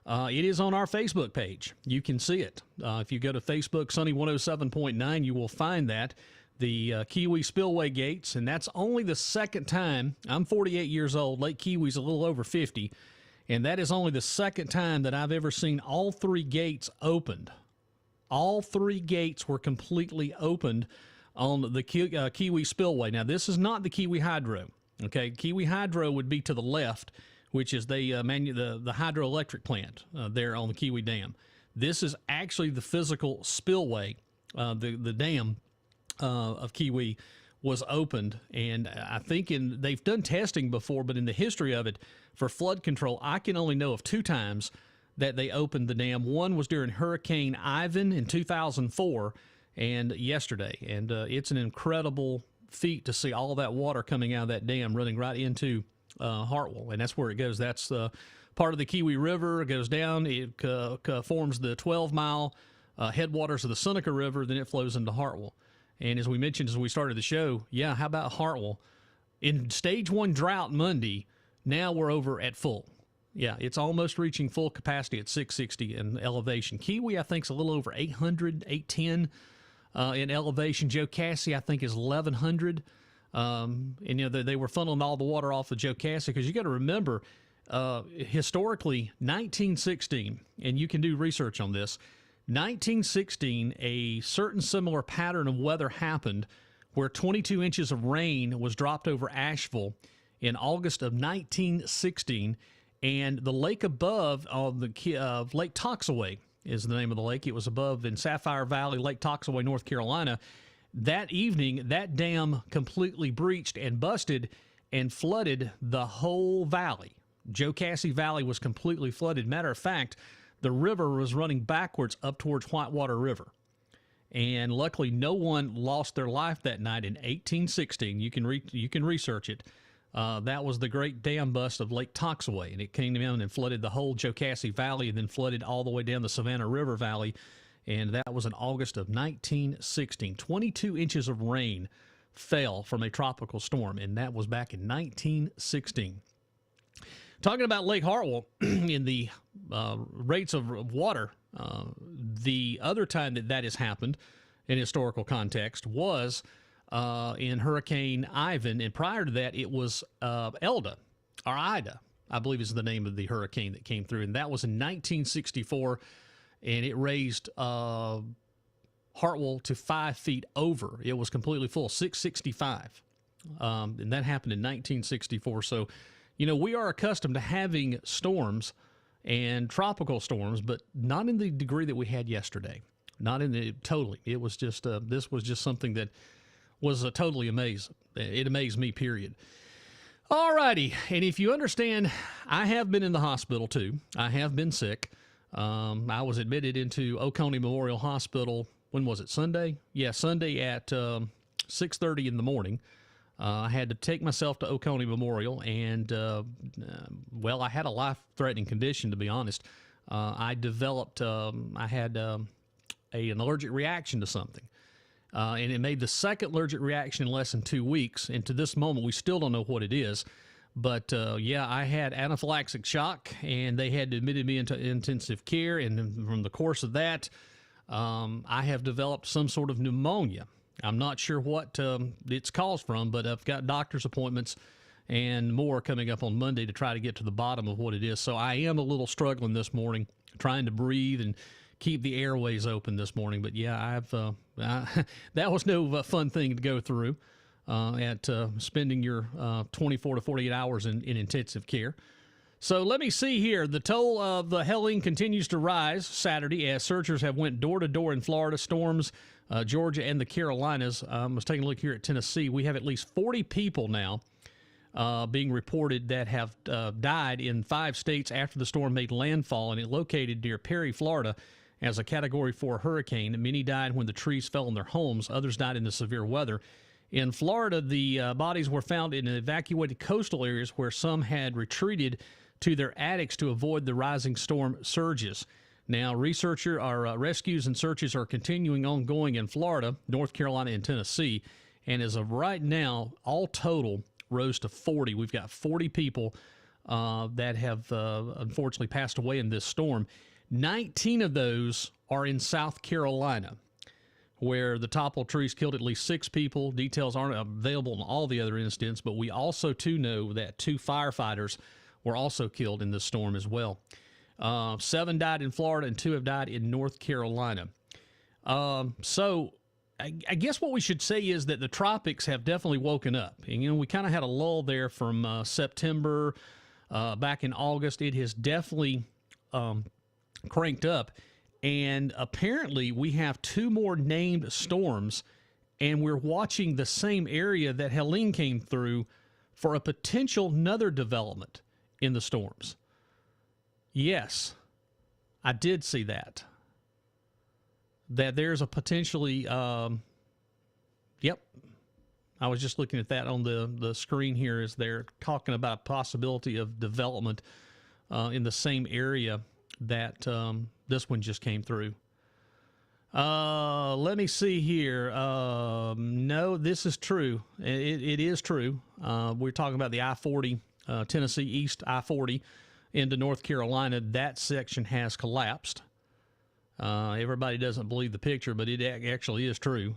It is on our Facebook page. You can see it. If you go to Facebook, Sunny 107.9, you will find that. The Kiwi spillway gates, and that's only the second time. I'm 48 years old. Lake Kiwi's a little over 50, and that is only the second time that I've ever seen all three gates opened. All three gates were completely opened on the Kiwi spillway. Now, this is not the Kiwi Hydro. Okay, Kiwi Hydro would be to the left, which is the hydroelectric plant there on the Kiwi Dam. This is actually the physical spillway. The dam of Kiwi was opened, and I think they've done testing before, but in the history of it, for flood control, I can only know of two times that they opened the dam. One was during Hurricane Ivan in 2004, and yesterday. And it's an incredible feat to see all that water coming out of that dam running right into Hartwell, and that's where it goes. That's part of the Kiwi River. It goes down. It forms the 12-mile headwaters of the Seneca River. Then it flows into Hartwell. And as we mentioned as we started the show, yeah, how about Hartwell? In stage 1 drought Monday, now we're over at full. Yeah, it's almost reaching full capacity at 660 in elevation. Kiwi, I think, is a little over 800, 810 in elevation. Joe Cassie, I think, is 1,100. And, they were funneling all the water off of Joe Cassie because you got to remember, historically, 1916, and you can do research on this, 1916, a certain similar pattern of weather happened where 22 inches of rain was dropped over Asheville in August of 1916, and the lake above Lake Toxaway is the name of the lake. It was above in Sapphire Valley, Lake Toxaway, North Carolina. That evening, that dam completely breached and busted and flooded the whole valley. Joe Cassie Valley was completely flooded. Matter of fact, the river was running backwards up towards Whitewater River. And luckily, no one lost their life that night in 1816. You can research it. That was the great dam bust of Lake Toxaway, and it came down and flooded the whole Joe Cassie Valley and then flooded all the way down the Savannah River Valley, and that was in August of 1916. 22 inches of rain fell from a tropical storm, and that was back in 1916. Talking about Lake Hartwell in the rates of water, the other time that has happened in historical context was in Hurricane Ivan, and prior to that, it was Ida, I believe is the name of the hurricane that came through, and that was in 1964, and it raised Hartwell to 5 feet over. It was completely full, 665, and that happened in 1964. So, we are accustomed to having storms and tropical storms, but not in the degree that we had yesterday. Not in the totally. It was just this was just something that was totally amazing. It amazed me, period. All righty. And if you understand, I have been in the hospital too. I have been sick. I was admitted into Oconee Memorial Hospital. When was it? Sunday? Yeah, Sunday at 6:30 in the morning. I had to take myself to Oconee Memorial, and, I had a life-threatening condition, to be honest. I developed, I had an allergic reaction to something. And it made the second allergic reaction in less than 2 weeks. And to this moment, we still don't know what it is. But, I had anaphylactic shock, and they had admitted me into intensive care. And from the course of that, I have developed some sort of pneumonia. I'm not sure what it's caused from, but I've got doctor's appointments and more coming up on Monday to try to get to the bottom of what it is. So I am a little struggling this morning, trying to breathe and keep the airways open this morning. But yeah, that was no fun thing to go through spending your 24 to 48 hours in intensive care. So let me see here. The toll of the Helene continues to rise Saturday as searchers have went door to door in Florida, storms, Georgia, and the Carolinas. I was taking a look here at Tennessee. We have at least 40 people now being reported that have died in 5 states after the storm made landfall, and it located near Perry, Florida, as a Category 4 hurricane. Many died when the trees fell on their homes. Others died in the severe weather. In Florida, the bodies were found in evacuated coastal areas where some had retreated to their attics to avoid the rising storm surges. Now, rescues and searches are continuing ongoing in Florida, North Carolina, and Tennessee. And as of right now, all total rose to 40. We've got 40 people that have unfortunately passed away in this storm. 19 of those are in South Carolina, where the toppled trees killed at least 6 people. Details aren't available in all the other incidents, but we also, too, know that 2 firefighters were also killed in this storm as well. 7 died in Florida and 2 have died in North Carolina. So I guess what we should say is that the tropics have definitely woken up. And, we kind of had a lull there from September back in August. It has definitely cranked up. And apparently we have 2 more named storms, and we're watching the same area that Helene came through for a potential another development in the storms. Yes, I did see that. That there's a potentially, yep. I was just looking at that on the screen here as they're talking about possibility of development in the same area that this one just came through. Let me see here. No, this is true. It is true. We're talking about the I-40, Tennessee East I-40 into North Carolina. That section has collapsed. Everybody doesn't believe the picture, but it actually is true.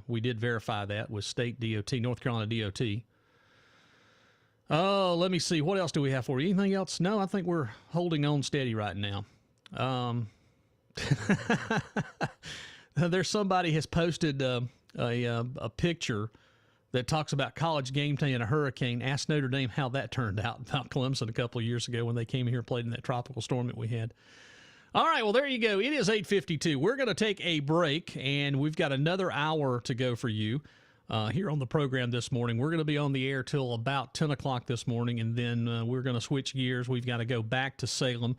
We did verify that with state DOT, North Carolina DOT. Oh, let me see. What else do we have for you? Anything else? No, I think we're holding on steady right now. There's somebody has posted a picture that talks about college game day in a hurricane. Asked Notre Dame how that turned out about Clemson a couple of years ago when they came here and played in that tropical storm that we had. All right, well, there you go. It is 8:52. We're going to take a break, and we've got another hour to go for you here on the program this morning. We're going to be on the air till about 10 o'clock this morning, and then we're going to switch gears. We've got to go back to Salem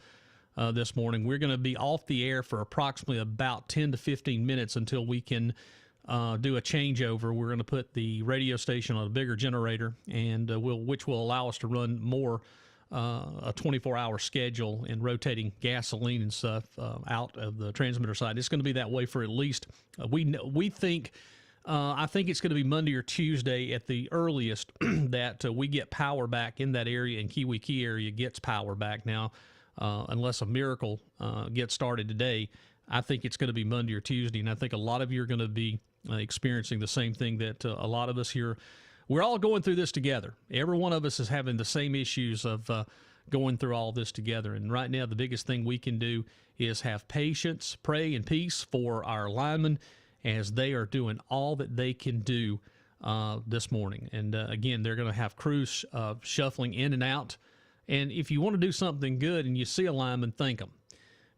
this morning. We're going to be off the air for approximately about 10 to 15 minutes until we can do a changeover. We're going to put the radio station on a bigger generator, and which will allow us to run more a 24-hour schedule and rotating gasoline and stuff out of the transmitter side. It's going to be that way for at least we think. I think it's going to be Monday or Tuesday at the earliest that we get power back in that area, and Kiwi Key area gets power back now, unless a miracle gets started today. I think it's going to be Monday or Tuesday, and I think a lot of you are going to be experiencing the same thing that a lot of us here. We're all going through this together. Every one of us is having the same issues of going through all this together. And right now, the biggest thing we can do is have patience, pray, and peace for our linemen as they are doing all that they can do this morning. And again, they're going to have crews shuffling in and out. And if you want to do something good and you see a lineman, thank them,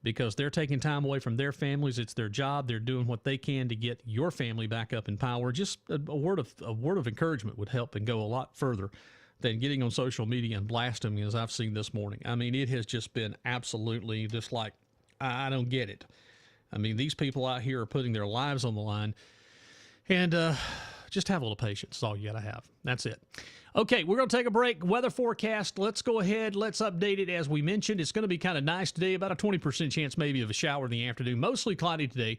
because they're taking time away from their families. It's their job. They're doing what they can to get your family back up in power. Just a word of encouragement would help and go a lot further than getting on social media and blasting, as I've seen this morning. I mean, it has just been absolutely just like, I don't get it. I mean, these people out here are putting their lives on the line, and just have a little patience. That's all you got to have. That's it. Okay, we're going to take a break. Weather forecast, let's go ahead. Let's update it. As we mentioned, it's going to be kind of nice today, about a 20% chance maybe of a shower in the afternoon. Mostly cloudy today,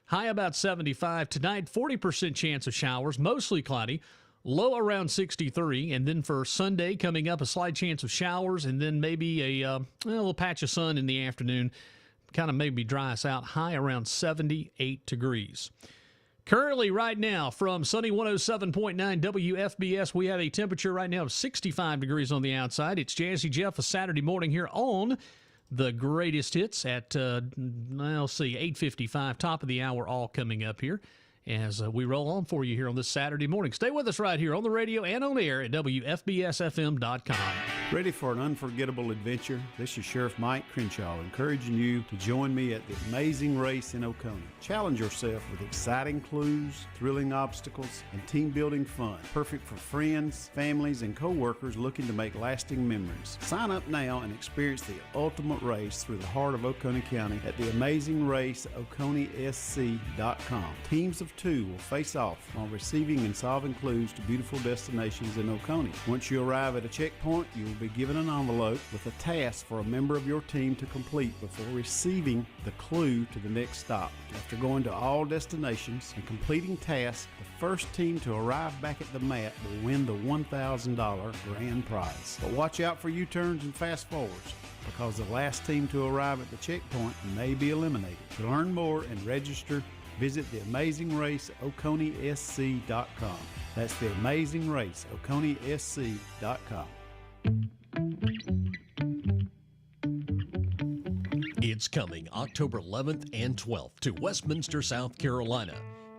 high about 75. Tonight, 40% chance of showers, mostly cloudy, low around 63. And then for Sunday, coming up, a slight chance of showers, and then maybe a little patch of sun in the afternoon. Kind of maybe dry us out, high around 78 degrees. Currently, right now, from sunny 107.9 WFBS, we have a temperature right now of 65 degrees on the outside. It's Jazzy Jeff, a Saturday morning here on the greatest hits at, 8:55, top of the hour, all coming up here as we roll on for you here on this Saturday morning. Stay with us right here on the radio and on air at WFBSFM.com. Ready for an unforgettable adventure? This is Sheriff Mike Crenshaw encouraging you to join me at the Amazing Race in Oconee. Challenge yourself with exciting clues, thrilling obstacles, and team-building fun. Perfect for friends, families, and co-workers looking to make lasting memories. Sign up now and experience the ultimate race through the heart of Oconee County at the Amazing Race OconeeSC.com. Teams of 2 will face off while receiving and solving clues to beautiful destinations in Oconee. Once you arrive at a checkpoint, you will be given an envelope with a task for a member of your team to complete before receiving the clue to the next stop. After going to all destinations and completing tasks, the first team to arrive back at the mat will win the $1,000 grand prize. But watch out for U-turns and fast forwards, because the last team to arrive at the checkpoint may be eliminated. To learn more and register, visit the Amazing Race OconeeSC.com. That's the Amazing Race OconeeSC.com. It's coming October 11th and 12th to Westminster, South Carolina.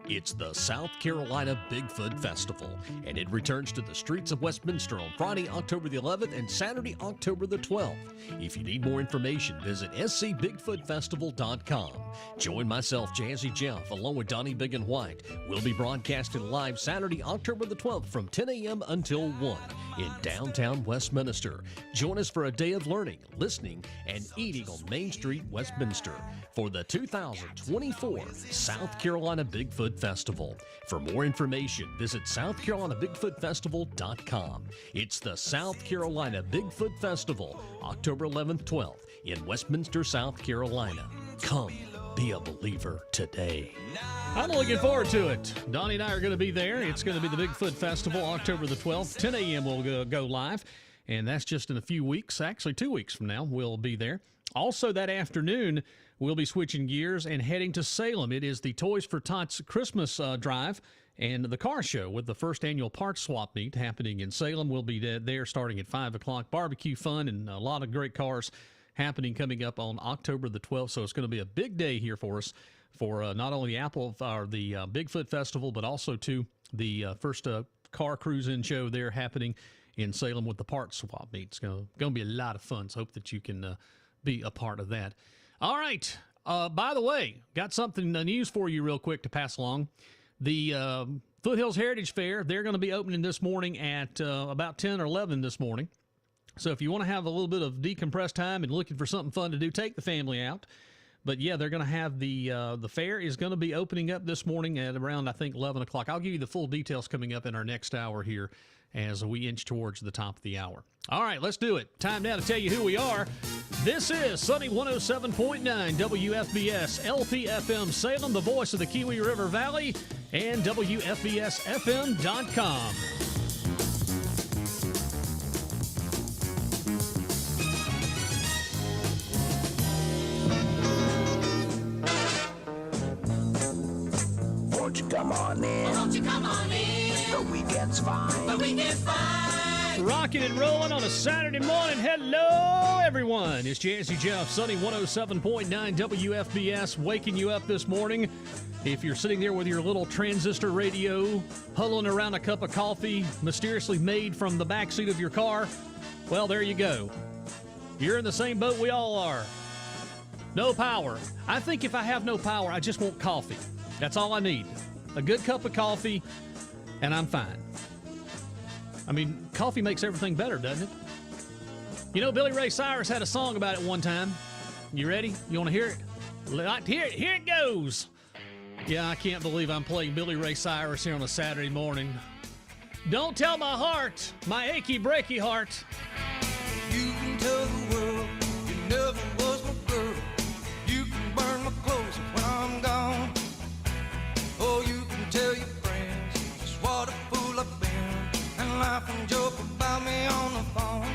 It's the South Carolina Bigfoot Festival, and it returns to the streets of Westminster on Friday, October the 11th and Saturday, October the 12th. If you need more information, visit scbigfootfestival.com. Join myself, Jazzy Jeff, along with Donnie Big and White. We'll be broadcasting live Saturday, October the 12th from 10 a.m. until 1 in downtown Westminster. Join us for a day of learning, listening, and eating on Main Street, Westminster for the 2024 South Carolina Bigfoot Festival. For more information, visit SouthCarolinaBigfootFestival.com. It's the South Carolina Bigfoot Festival, October 11th, 12th in Westminster, South Carolina. Come be a believer today. I'm looking forward to it. Donnie and I are going to be there. It's going to be the Bigfoot Festival, October the 12th. 10 a.m. we'll go live, and that's just in a few weeks. Actually, 2 weeks from now, we'll be there. Also, that afternoon, we'll be switching gears and heading to Salem. It is the Toys for Tots Christmas drive and the car show with the first annual parts swap meet happening in Salem. We'll be there starting at 5 o'clock. Barbecue fun and a lot of great cars happening coming up on October the 12th. So it's going to be a big day here for us for not only the Bigfoot Festival, but also to the first car cruise-in show there happening in Salem with the parts swap meet. It's going to be a lot of fun. So hope that you can be a part of that. All right. By the way, got something news for you real quick to pass along. The Foothills Heritage Fair, they're going to be opening this morning at about 10 or 11 this morning. So if you want to have a little bit of decompressed time and looking for something fun to do, take the family out. But yeah, they're going to have the fair is going to be opening up this morning at around, I think, 11 o'clock. I'll give you the full details coming up in our next hour here as we inch towards the top of the hour. All right, let's do it. Time now to tell you who we are. This is Sunny 107.9 WFBS LPFM Salem, the voice of the Kiwi River Valley, and WFBSFM.com. Won't you come on in? Won't you come on in? The weekend's fine. The weekend's fine. Rocking and rolling on a Saturday morning. Hello, everyone. It's Jazzy Jeff, Sunny 107.9 WFBS, waking you up this morning. If you're sitting there with your little transistor radio, huddling around a cup of coffee, mysteriously made from the backseat of your car, well, there you go. You're in the same boat we all are. No power. I think if I have no power, I just want coffee. That's all I need. A good cup of coffee, and I'm fine. I mean, coffee makes everything better, doesn't it? You know, Billy Ray Cyrus had a song about it one time. You ready? You want to hear it? Here it goes. Yeah, I can't believe I'm playing Billy Ray Cyrus here on a Saturday morning. Don't tell my heart, my achy, breaky heart. You can tell the world you never was my girl. You can burn my clothes when I'm gone. Oh, you can tell your friends just what a fool I've been and laugh and joke about me on the phone.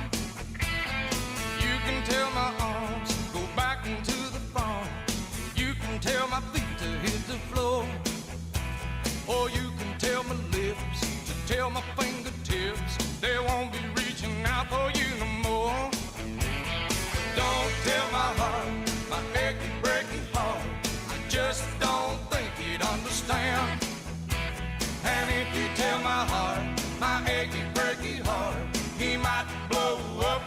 You can tell my arms go back into the farm. You can tell my feet to hit the floor. Or you can tell my lips to tell my fingertips they won't be reaching out for you no more. Don't tell my heart, my achy, breaky heart, I just don't think he'd understand. And if you tell my heart, my achy, breaky heart, he might blow up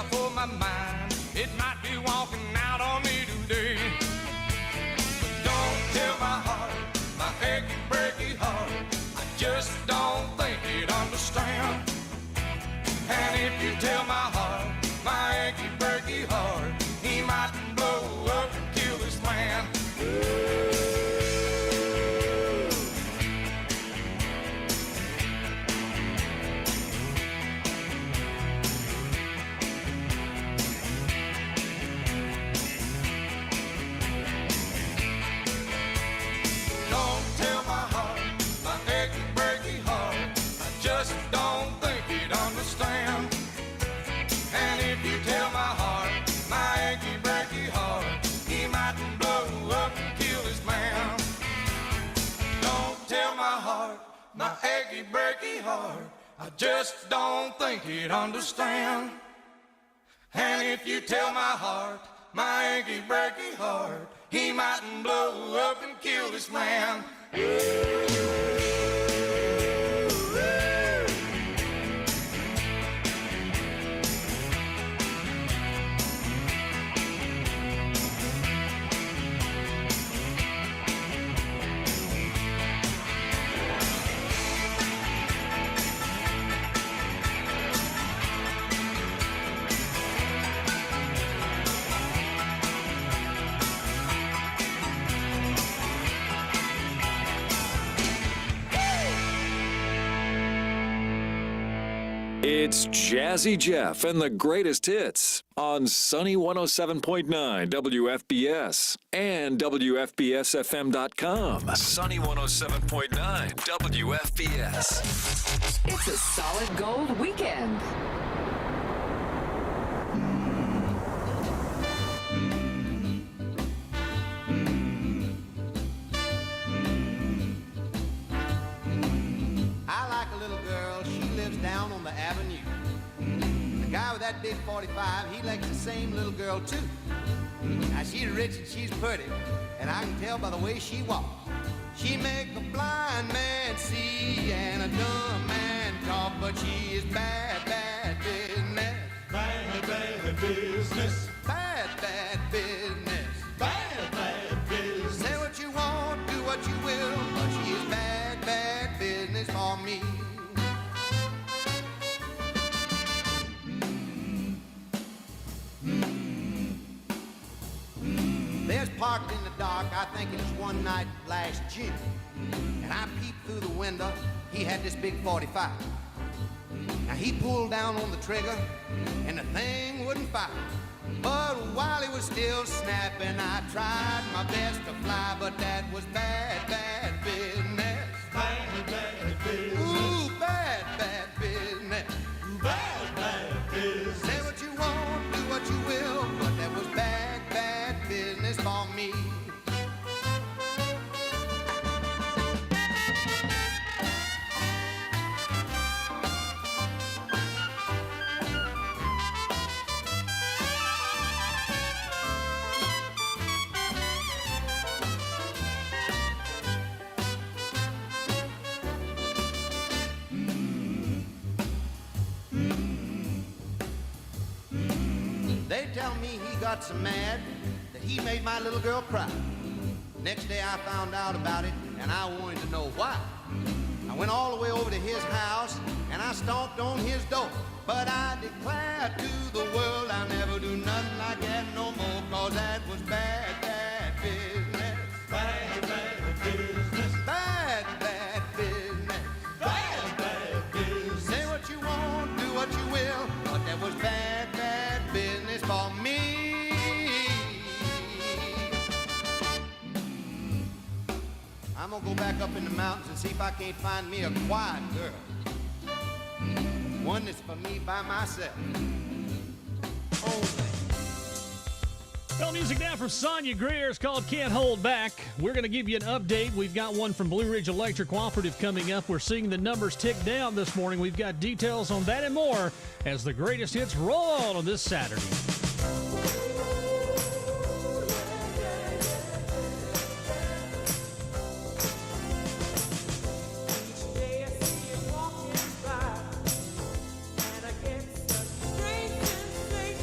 care for my mind. It might be walking out on me today. Don't tell my heart, my achy, breaky heart, I just don't think it understand. And if you tell my heart, my achy, breaky heart, he might blow up and kill this man. Don't tell my heart, my achy, breaky heart, I just don't think he'd understand. And if you tell my heart, my achy, breaky heart, he might blow up and kill this man. Don't tell my heart, my achy, breaky heart, I just don't think he'd understand. And if you tell my heart, my achy, breaky heart, he might blow up and kill this man. It's Jazzy Jeff and the greatest hits on Sunny 107.9 WFBS and WFBSFM.com. Sunny 107.9 WFBS. It's a solid gold weekend. I like a little girl, she lives down on the avenue. The guy with that big 45, he likes the same little girl too. Now she's rich and she's pretty, and I can tell by the way she walks. She make a blind man see and a dumb man talk, but she is bad, bad business. Bad, bad business. Bad, bad business. Bad, bad business. Say what you want, do what you will, but she is bad, bad business for me. There's parked in the dark, I think it was one night last June, and I peeped through the window, he had this big 45. Now he pulled down on the trigger, and the thing wouldn't fire. But while he was still snapping, I tried my best to fly, but that was bad, bad business. Bad, bad business. Ooh, bad, bad business. Bad, bad business. Say what you want, do what you will, but that was bad, bad business for me. They tell me he got so mad that he made my little girl cry. Next day I found out about it, and I wanted to know why. I went all the way over to his house, and I stomped on his door. But I declare to the world I'll never do nothing like that no more, 'cause that was bad, bad business. Bad, bad business. Bad, bad business. Bad, bad business. Say what you want, do what you will, but that was bad, bad business for me. I'm gonna go back up in the mountains and see if I can't find me a quiet girl. One that's for me by myself. Only. Well, music now from Sonia Greer. It's called Can't Hold Back. We're going to give you an update. We've got one from Blue Ridge Electric Cooperative coming up. We're seeing the numbers tick down this morning. We've got details on that and more as the greatest hits roll on this Saturday. Day I see you walking by, and I get such strange sensation.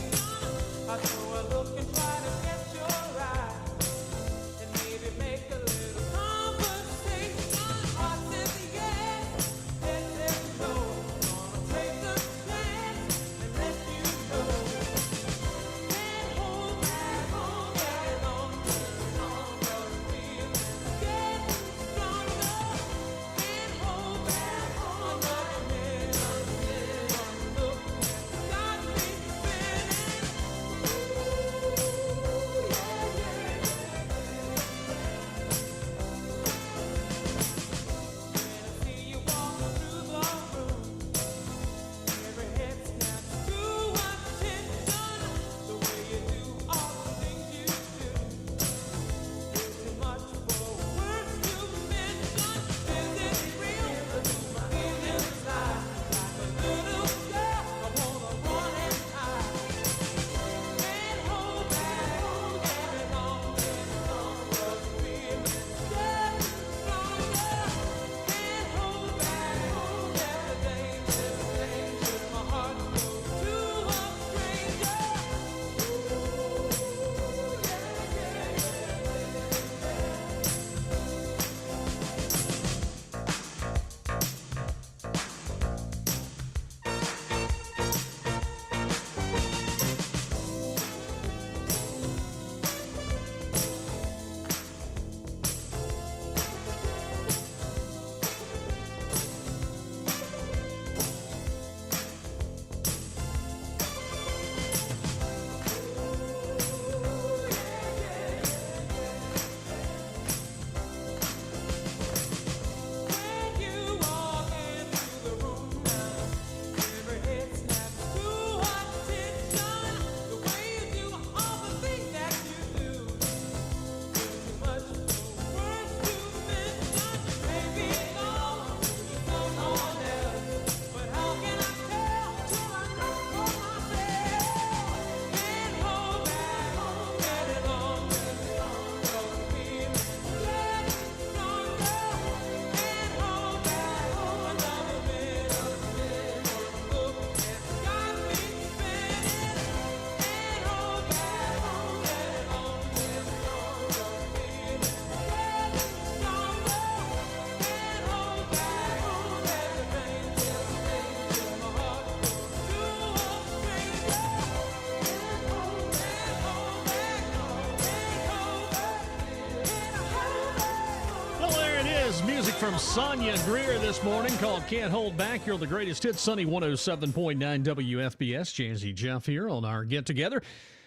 is music from Sonia Greer this morning called Can't Hold Back. You're the greatest hits, Sunny 107.9 WFBS. Jazzy Jeff here on our get-together.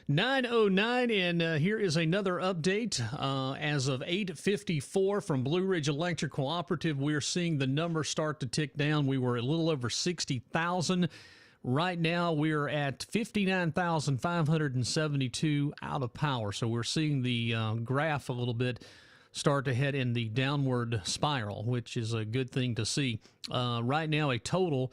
9:09, and here is another update. As of 8:54 from Blue Ridge Electric Cooperative, we're seeing the numbers start to tick down. We were a little over 60,000. Right now, we're at 59,572 out of power. So we're seeing the graph a little bit start to head in the downward spiral, which is a good thing to see. Right now, a total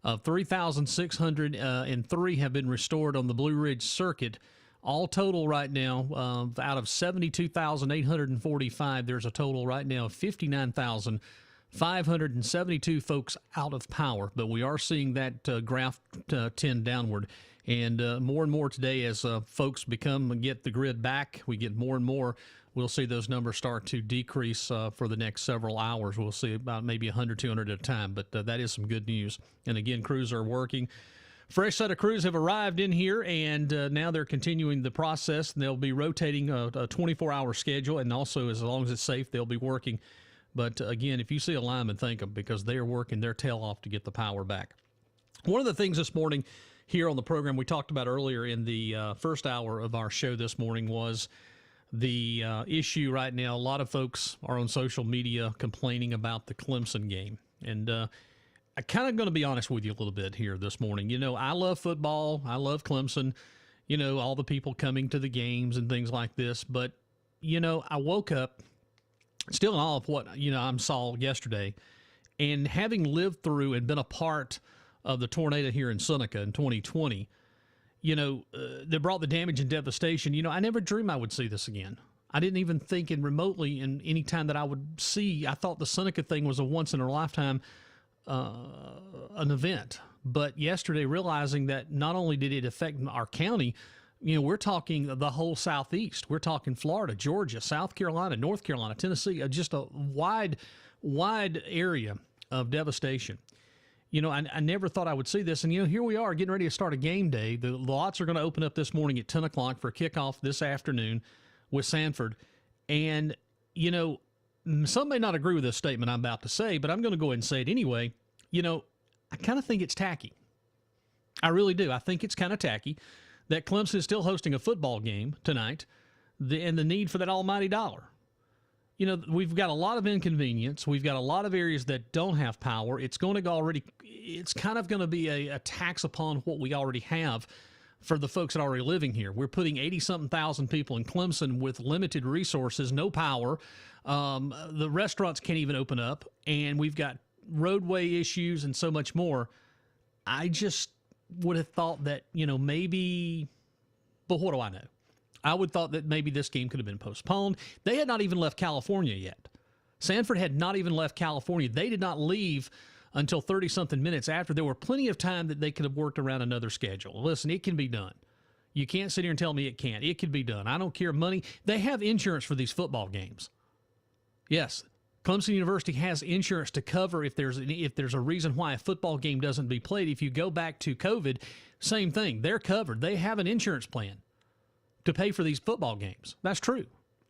of 3,603 have been restored on the Blue Ridge Circuit. All total right now, out of 72,845, there's a total right now of 59,572 folks out of power. But we are seeing that graph tend downward. And more today as folks get the grid back, we get more and more. We'll see those numbers start to decrease for the next several hours. We'll see about maybe 100, 200 at a time, but that is some good news. And again, crews are working. Fresh set of crews have arrived in here, and now they're continuing the process. And they'll be rotating a 24-hour schedule, and also, as long as it's safe, they'll be working. But again, if you see a lineman, thank them, because they are working their tail off to get the power back. One of the things this morning here on the program we talked about earlier in the first hour of our show this morning was the issue right now. A lot of folks are on social media complaining about the Clemson game. And I'm kind of going to be honest with you a little bit here this morning. You know, I love football. I love Clemson. You know, all the people coming to the games and things like this. But, you know, I woke up still in awe of what, I saw yesterday. And having lived through and been a part of the tornado here in Seneca in 2020, that brought the damage and devastation. I never dreamed I would see this again. I didn't even think remotely in any time that I would see. I thought the Seneca thing was a once-in-a-lifetime an event. But yesterday, realizing that not only did it affect our county, we're talking the whole Southeast. We're talking Florida, Georgia, South Carolina, North Carolina, Tennessee, just a wide area of devastation. I never thought I would see this. And, here we are getting ready to start a game day. The lots are going to open up this morning at 10 o'clock for kickoff this afternoon with Sanford. And, some may not agree with this statement I'm about to say, but I'm going to go ahead and say it anyway. I kind of think it's tacky. I really do. I think it's kind of tacky that Clemson is still hosting a football game tonight and the need for that almighty dollar. We've got a lot of inconvenience. We've got a lot of areas that don't have power. It's kind of going to be a tax upon what we already have for the folks that are already living here. We're putting 80-something thousand people in Clemson with limited resources, no power. The restaurants can't even open up, and we've got roadway issues and so much more. I just would have thought that, maybe, but what do I know? I would have thought that maybe this game could have been postponed. They had not even left California yet. Sanford had not even left California. They did not leave until 30-something minutes after. There were plenty of time that they could have worked around another schedule. Listen, it can be done. You can't sit here and tell me it can't. It can be done. I don't care money. They have insurance for these football games. Yes, Clemson University has insurance to cover if there's a reason why a football game doesn't be played. If you go back to COVID, same thing. They're covered. They have an insurance plan to pay for these football games. That's true.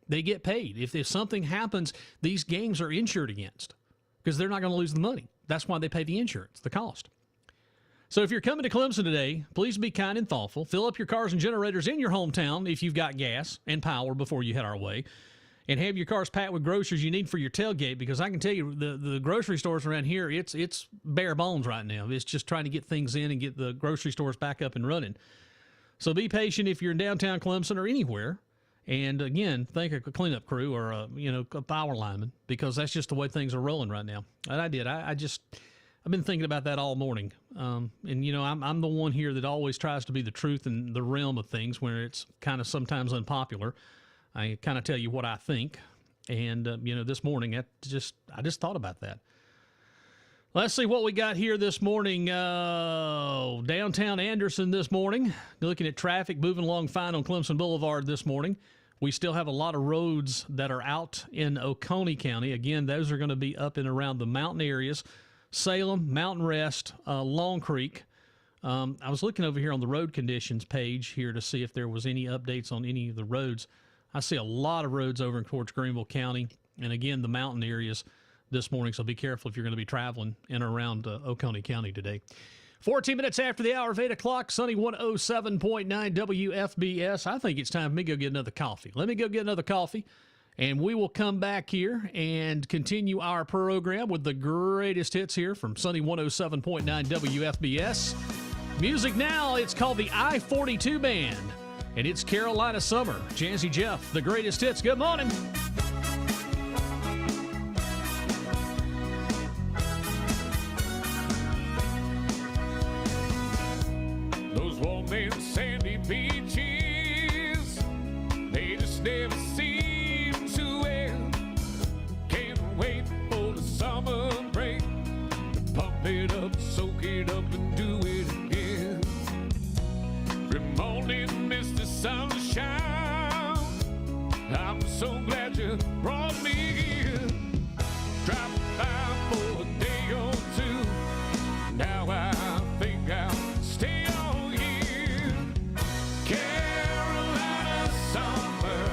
They get paid. If something happens, these games are insured against because they're not going to lose the money. That's why they pay the insurance, the cost. So if you're coming to Clemson today, please be kind and thoughtful. Fill up your cars and generators in your hometown if you've got gas and power before you head our way. And have your cars packed with groceries you need for your tailgate, because I can tell you the grocery stores around here, it's bare bones right now. It's just trying to get things in and get the grocery stores back up and running. So be patient if you're in downtown Clemson or anywhere. And again, thank a cleanup crew or a power lineman, because that's just the way things are rolling right now. And I did. I've been thinking about that all morning. And I'm the one here that always tries to be the truth in the realm of things where it's kind of sometimes unpopular. I kind of tell you what I think. And this morning I just thought about that. Let's see what we got here this morning. Downtown Anderson this morning. Looking at traffic moving along fine on Clemson Boulevard this morning. We still have a lot of roads that are out in Oconee County. Again, those are going to be up and around the mountain areas. Salem, Mountain Rest, Long Creek. I was looking over here on the road conditions page here to see if there was any updates on any of the roads. I see a lot of roads over towards Greenville County. And again, the mountain areas, this morning, so be careful if you're going to be traveling in or around Oconee County today. 14 minutes after the hour of 8 o'clock, Sunny 107.9 WFBS. I think it's time for me to go get another coffee. Let me go get another coffee, and we will come back here and continue our program with the greatest hits here from Sunny 107.9 WFBS. Music now, it's called the I-42 Band, and it's Carolina Summer. Jazzy Jeff, the greatest hits. Good morning. Warm and sandy beaches, they just never seem to end. Can't wait for the summer break to pump it up, soak it up, and do it again. Every morning, Mr. Sunshine, I'm so glad you brought me here. Drop by for a day or two, now I think I'll stay on. Carolina summer,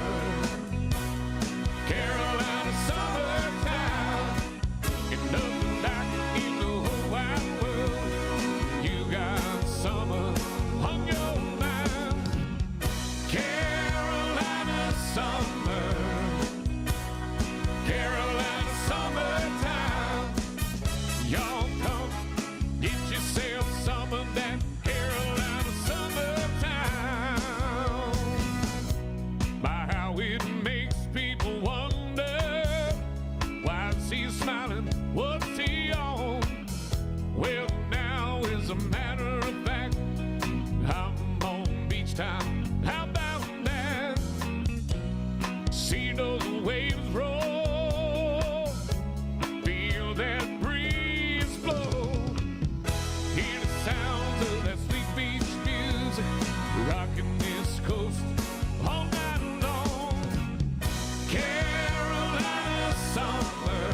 Carolina summertime, ain't nothing like it in the whole wide world. You got summer on your mind. Carolina summer, Carolina summertime. Y'all come get yourself some of that Carolina summertime. By how it makes people wonder, why is he smiling? What's he on? Well, now is a matter of fact, I'm on beach time. How about that? See those waves roll, feel that breeze blow, hear the sounds of that sweet beach music, rocking this coast all night long. Carolina summer,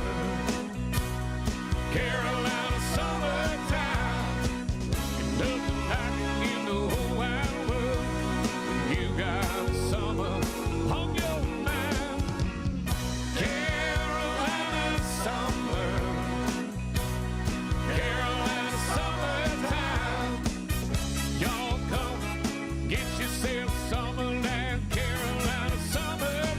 Carolina summertime, ain't nothing like it in the whole wide world. You got summer on your mind. Carolina summer, Carolina summertime. Y'all come get yourself some of that Carolina summertime.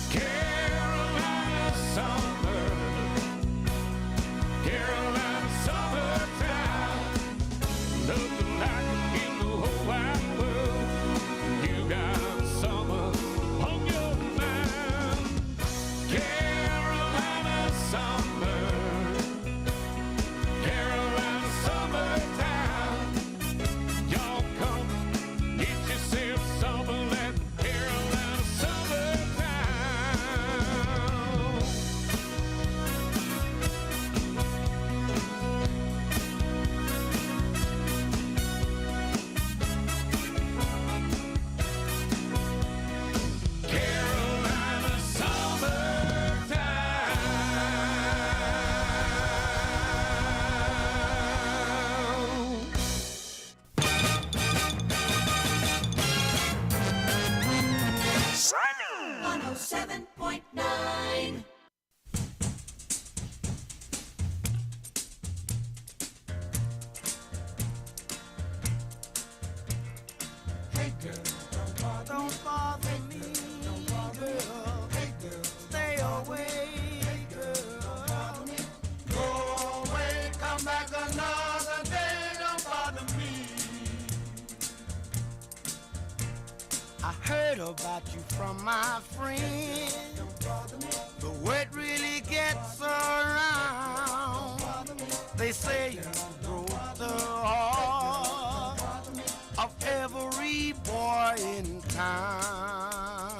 Carolina summer, Carolina summertime, nothing like it in the whole wide world. You got summer on your mind. Carolina summer, Carolina summertime. Y'all come get yourself some of that Carolina summertime. Carolina summertime. 107.9. Hey girl, don't bother me, girl. Hey girl, stay away, girl. Go away, come back another day, don't bother me. I heard about you from my friend. The word really gets around. They say you broke the heart of every boy in town.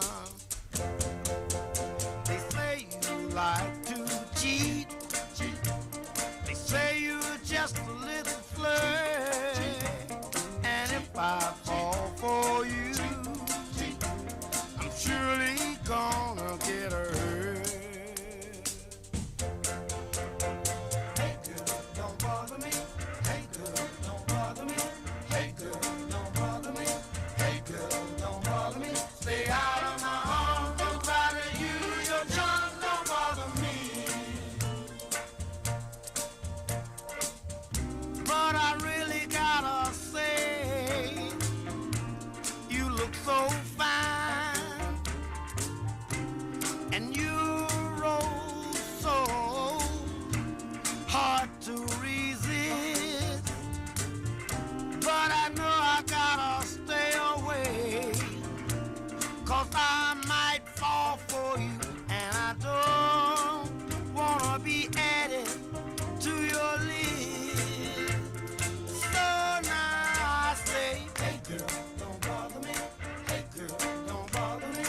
'cause I might fall for you, and I don't wanna be added to your list. So now I say, hey girl, don't bother me. Hey girl, don't bother me.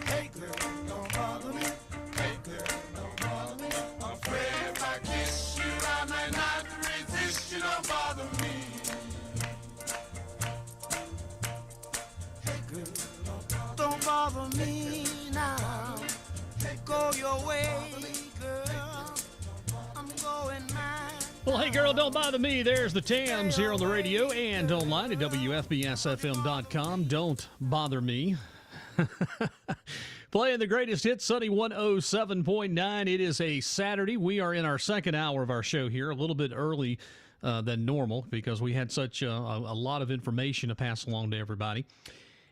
Hey girl, don't bother me. Hey girl, don't bother me. I'm afraid if I kiss you, I might not resist you. Don't bother me. Hey girl, don't bother me now. Go your way, girl. I'm going mine. Well, hey, girl, don't bother me. There's the Tams here on the radio and online at WFBSFM.com. Don't bother me. Playing the greatest hits, Sunny 107.9. It is a Saturday. We are in our second hour of our show here, a little bit early than normal because we had such a lot of information to pass along to everybody.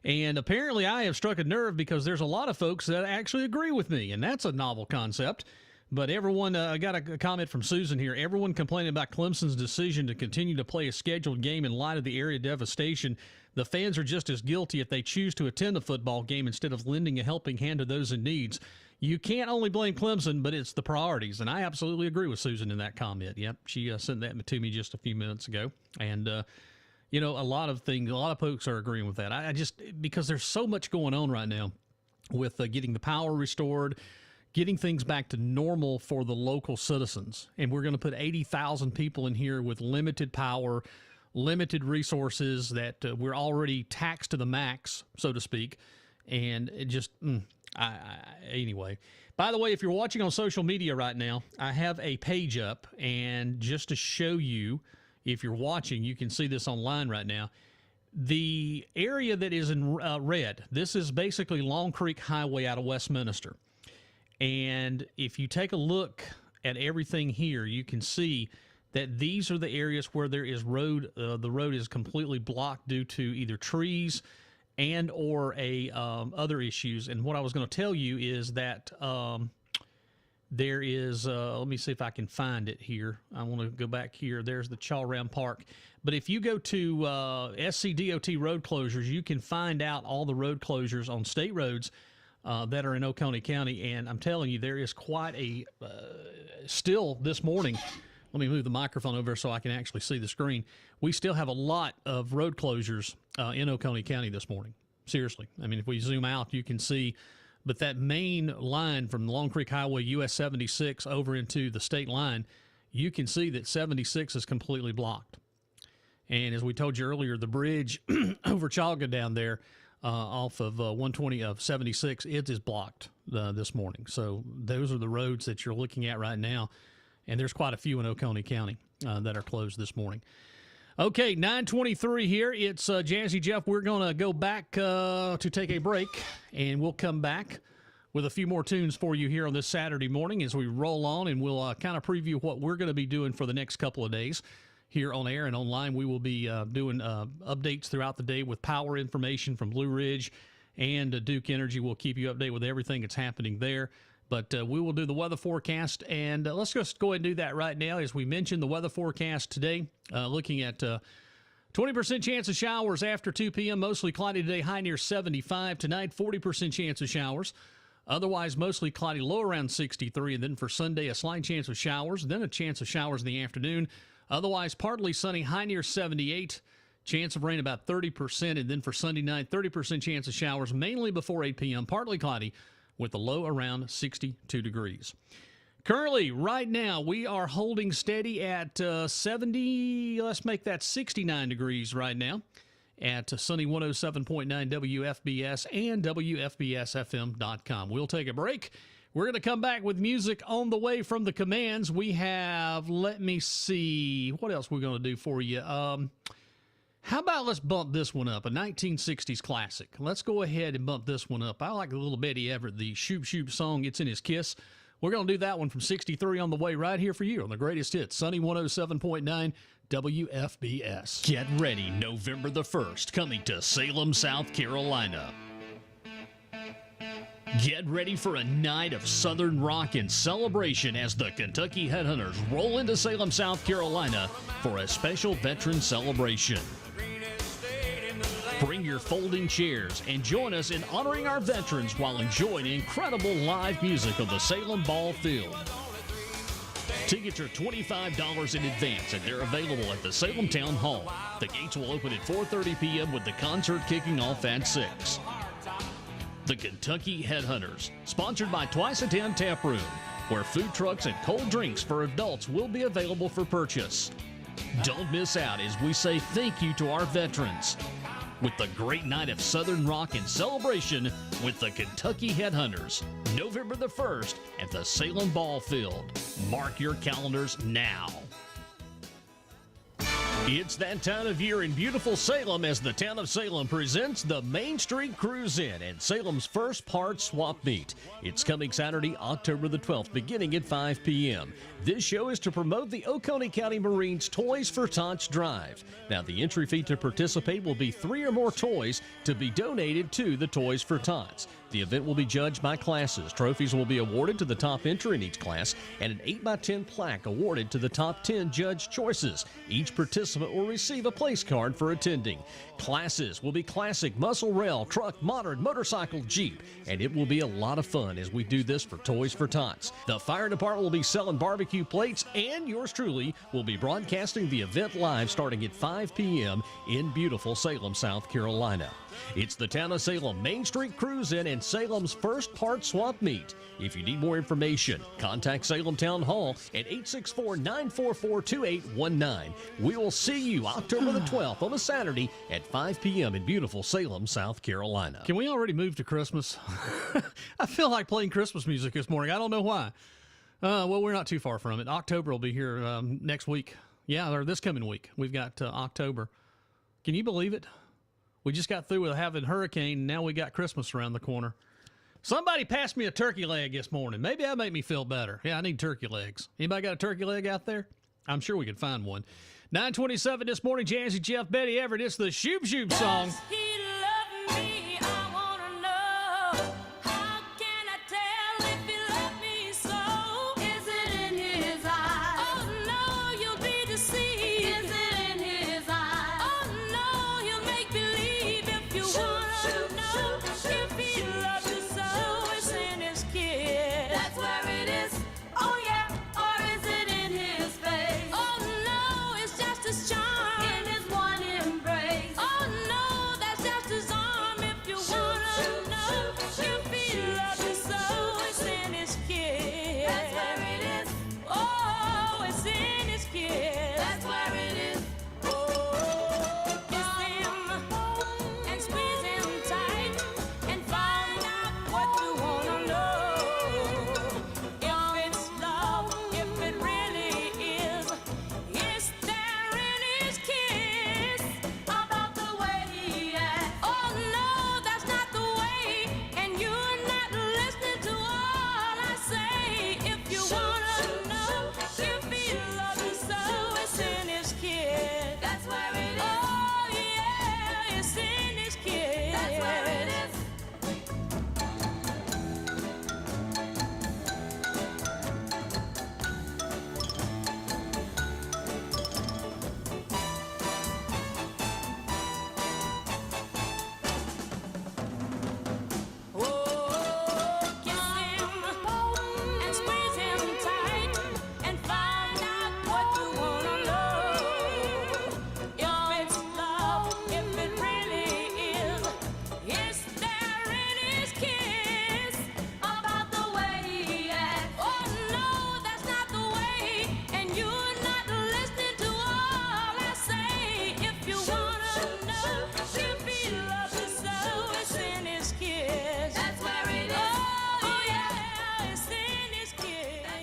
And apparently I have struck a nerve because there's a lot of folks that actually agree with me, and that's a novel concept. But everyone, I got a comment from Susan here. Everyone complaining about Clemson's decision to continue to play a scheduled game in light of the area devastation. The fans are just as guilty if they choose to attend a football game instead of lending a helping hand to those in need. You can't only blame Clemson, but it's the priorities. And I absolutely agree with Susan in that comment. Yep, she sent that to me just a few minutes ago. And, you know, a lot of folks are agreeing with that. I just, because there's so much going on right now with getting the power restored, getting things back to normal for the local citizens. And we're going to put 80,000 people in here with limited power, limited resources that we're already taxed to the max, so to speak. And it just, anyway. By the way, if you're watching on social media right now, I have a page up. And just to show you, if you're watching, you can see this online right now. The area that is in red, this is basically Long Creek Highway out of Westminster. And if you take a look at everything here, you can see that these are the areas where there is road. The road is completely blocked due to either trees and or other issues. And what I was going to tell you is that there is, let me see if I can find it here. I want to go back here. There's the Chaw-Ram Park. But if you go to SCDOT road closures, you can find out all the road closures on state roads that are in Oconee County. And I'm telling you, there is quite a, still this morning, let me move the microphone over so I can actually see the screen. We still have a lot of road closures in Oconee County this morning. Seriously. I mean, if we zoom out, you can see. But that main line from Long Creek Highway, US 76, over into the state line, you can see that 76 is completely blocked. And as we told you earlier, the bridge over Chaga down there off of 120 of 76, it is blocked this morning. So those are the roads that you're looking at right now. And there's quite a few in Oconee County that are closed this morning. Okay, 9:23 here. It's Jazzy Jeff. We're going to go back to take a break, and we'll come back with a few more tunes for you here on this Saturday morning as we roll on, and we'll kind of preview what we're going to be doing for the next couple of days here on air and online. We will be doing updates throughout the day with power information from Blue Ridge and Duke Energy. We'll keep you updated with everything that's happening there. But we will do the weather forecast, and let's just go ahead and do that right now. As we mentioned, the weather forecast today, looking at 20% chance of showers after 2 p.m., mostly cloudy today, high near 75. Tonight, 40% chance of showers. Otherwise, mostly cloudy, low around 63. And then for Sunday, a slight chance of showers, then a chance of showers in the afternoon. Otherwise, partly sunny, high near 78. Chance of rain about 30%. And then for Sunday night, 30% chance of showers, mainly before 8 p.m., partly cloudy, with a low around 62 degrees. Currently, right now, we are holding steady at 70, let's make that 69 degrees right now at Sunny 107.9 WFBS and WFBSFM.com. We'll take a break. We're going to come back with music on the way from the commands. We have, let me see, what else we're going to do for you. How about let's bump this one up, a 1960s classic. Let's go ahead and bump this one up. I like the little Betty Everett, the Shoop Shoop song, It's in His Kiss. We're going to do that one from 63 on the way right here for you on the greatest hits, Sunny 107.9 WFBS. Get ready, November the 1st, coming to Salem, South Carolina. Get ready for a night of Southern rock and celebration as the Kentucky Headhunters roll into Salem, South Carolina for a special veteran celebration. Bring your your folding chairs and join us in honoring our veterans while enjoying incredible live music on the Salem Ball Field. Tickets are $25 in advance, and they're available at the Salem Town Hall. The gates will open at 4:30 p.m. with the concert kicking off at 6. The Kentucky Headhunters, sponsored by Twice a 10 Tap Room, where food trucks and cold drinks for adults will be available for purchase. Don't miss out as we say thank you to our veterans with the great night of Southern rock and celebration with the Kentucky Headhunters, November the 1st at the Salem Ball Field. Mark your calendars now. It's that time of year in beautiful Salem as the town of Salem presents the Main Street Cruise In and Salem's first parts swap meet. It's coming Saturday, October the 12th, beginning at 5 p.m. This show is to promote the Oconee County Marines Toys for Tots Drive. Now, the entry fee to participate will be 3 or more toys to be donated to the Toys for Tots. The event will be judged by classes. Trophies will be awarded to the top entry in each class, and an 8x10 plaque awarded to the top 10 judge choices. Each participant will receive a place card for attending. Classes will be classic, muscle rail, truck, modern, motorcycle, Jeep, and it will be a lot of fun as we do this for Toys for Tots. The fire department will be selling barbecue plates, and yours truly will be broadcasting the event live starting at 5 p.m. in beautiful Salem, South Carolina. It's the town of Salem Main Street Cruise In and Salem's first part swap meet. If you need more information, contact Salem Town Hall at 864-944-2819. We will see you October the 12th on a Saturday at 5 p.m. in beautiful Salem, South Carolina. Can we already move to Christmas? I feel like playing Christmas music this morning. I don't know why. Well, we're not too far from it. October will be here next week. Yeah, or this coming week. We've got October. Can you believe it? We just got through with having hurricane, and now we got Christmas around the corner. Somebody passed me a turkey leg this morning. Maybe that'll make me feel better. Yeah, I need turkey legs. Anybody got a turkey leg out there? I'm sure we can find one. 9:27 this morning, Jazzy Jeff, Betty Everett. It's the Shoop Shoop song.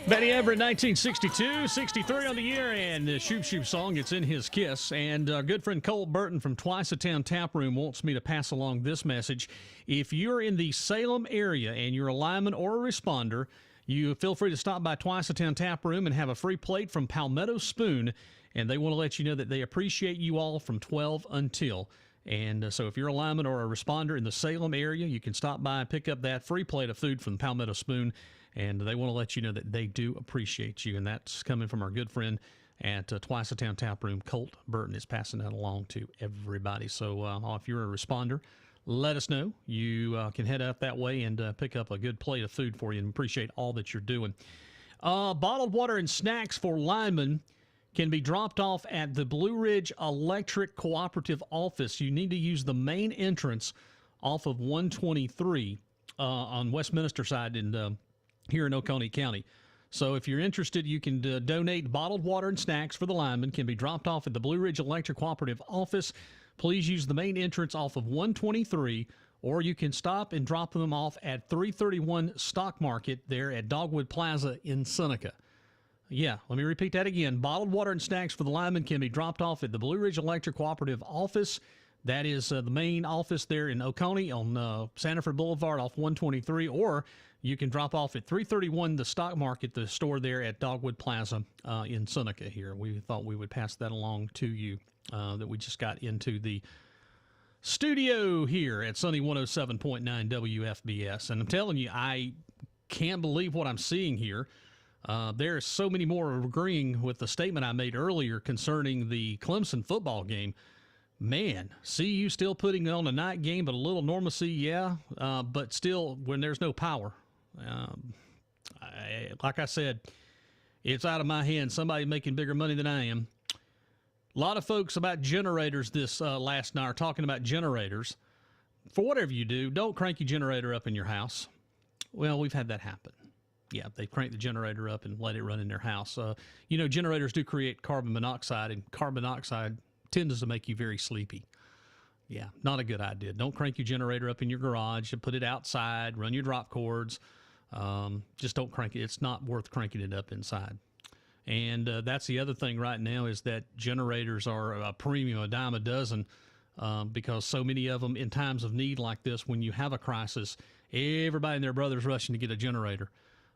Betty Everett, 1962, 63 on the year, and the Shoop Shoop song, it's in his kiss. And our good friend Cole Burton from Twice a Town Tap Room wants me to pass along this message. If you're in the Salem area and you're a lineman or a responder, you feel free to stop by Twice a Town Tap Room and have a free plate from Palmetto Spoon, and they want to let you know that they appreciate you all from 12 until. And so if you're a lineman or a responder in the Salem area, you can stop by and pick up that free plate of food from Palmetto Spoon, and they want to let you know that they do appreciate you. And that's coming from our good friend at Twice a Town Tap Room. Colt Burton is passing that along to everybody. So if you're a responder, let us know. You can head up that way and pick up a good plate of food for you, and appreciate all that you're doing. Bottled water and snacks for linemen can be dropped off at the Blue Ridge Electric Cooperative office. You need to use the main entrance off of 123 on Westminster side here in Oconee County. So if you're interested, you can donate bottled water and snacks for the linemen. Can be dropped off at the Blue Ridge Electric Cooperative office. Please use the main entrance off of 123, or you can stop and drop them off at 331 Stock Market there at Dogwood Plaza in Seneca. Yeah, let me repeat that again. Bottled water and snacks for the linemen can be dropped off at the Blue Ridge Electric Cooperative office. That is the main office there in Oconee on Sanford Boulevard off 123, or you can drop off at 331 the Stock Market, the store there at Dogwood Plaza in Seneca here. We thought we would pass that along to you, that we just got into the studio here at Sunny 107.9 WFBS. And I'm telling you, I can't believe what I'm seeing here. There are so many more agreeing with the statement I made earlier concerning the Clemson football game. Man, CU still putting on a night game, but a little normalcy, yeah. But still, when there's no power, like I said, it's out of my hands. Somebody making bigger money than I am. A lot of folks about generators this last night are talking about generators. For whatever you do, don't crank your generator up in your house. Well, we've had that happen. Yeah, they crank the generator up and let it run in their house. Generators do create carbon monoxide, and carbon monoxide tends to make you very sleepy. Yeah, not a good idea. Don't crank your generator up in your garage. Put it outside. Run your drop cords. Just don't crank it. It's not worth cranking it up inside. And that's the other thing right now is that generators are a premium, a dime a dozen, because so many of them in times of need like this, when you have a crisis, everybody and their brother's rushing to get a generator.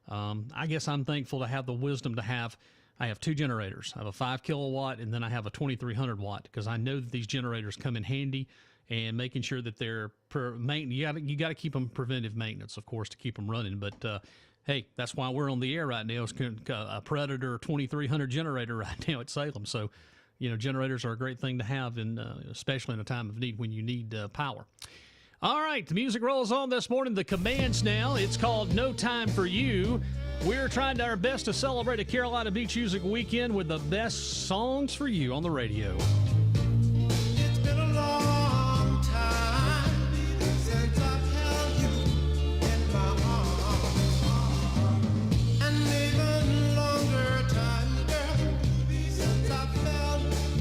I guess I'm thankful to have the wisdom to have. I have two generators. I have a 5 kilowatt, and then I have a 2300 watt, because I know that these generators come in handy, and making sure that they're you got to keep them preventive maintenance, of course, to keep them running. But hey, that's why we're on the air right now. It's a Predator 2300 generator right now at Salem. So, generators are a great thing to have, especially in a time of need when you need power. All right, the music rolls on this morning. The Commands now. It's called No Time for You. We're trying our best to celebrate a Carolina Beach Music Weekend with the best songs for you on the radio. It's been a long time since I've held you in my arms, and even longer time, girl, since I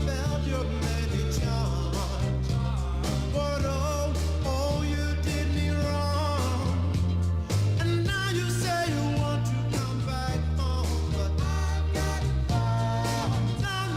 felt your many charms. But oh, you did me wrong, and now you say you want to come back home, but I've got no time.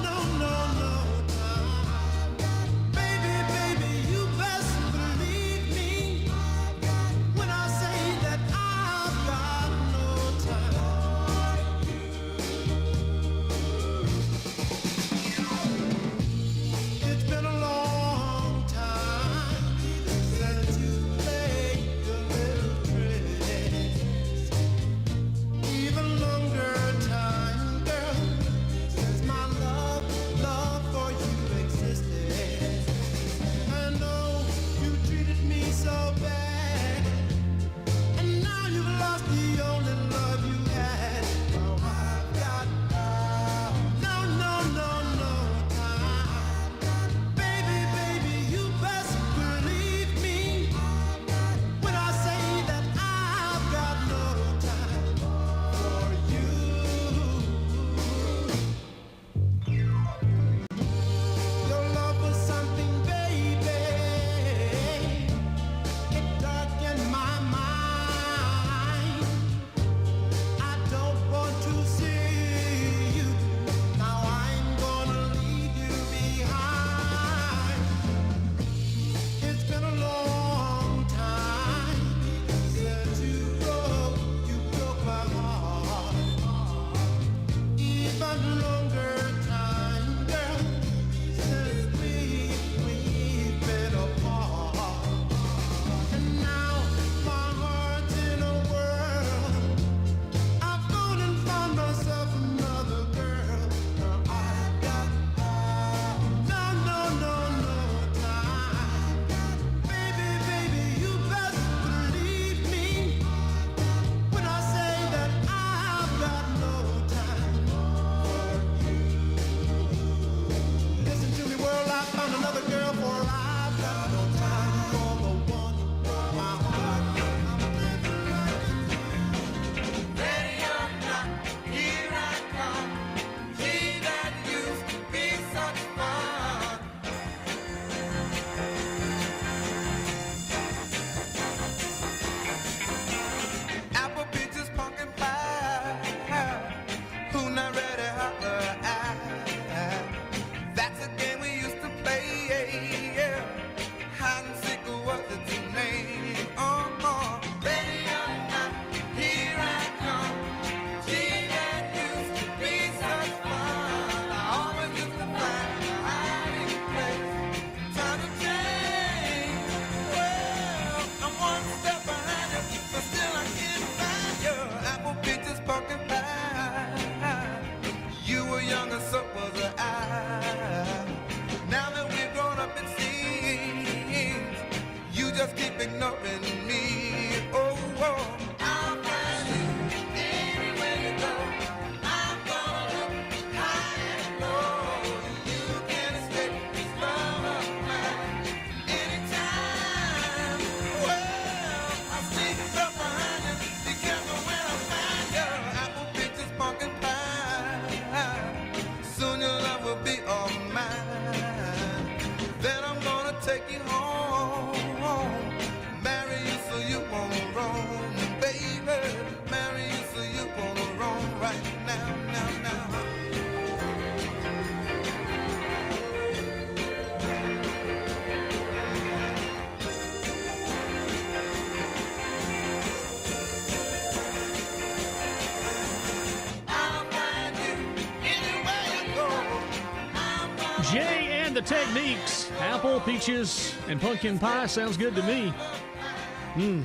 Jay and the Techniques. Apple, peaches, and pumpkin pie sounds good to me.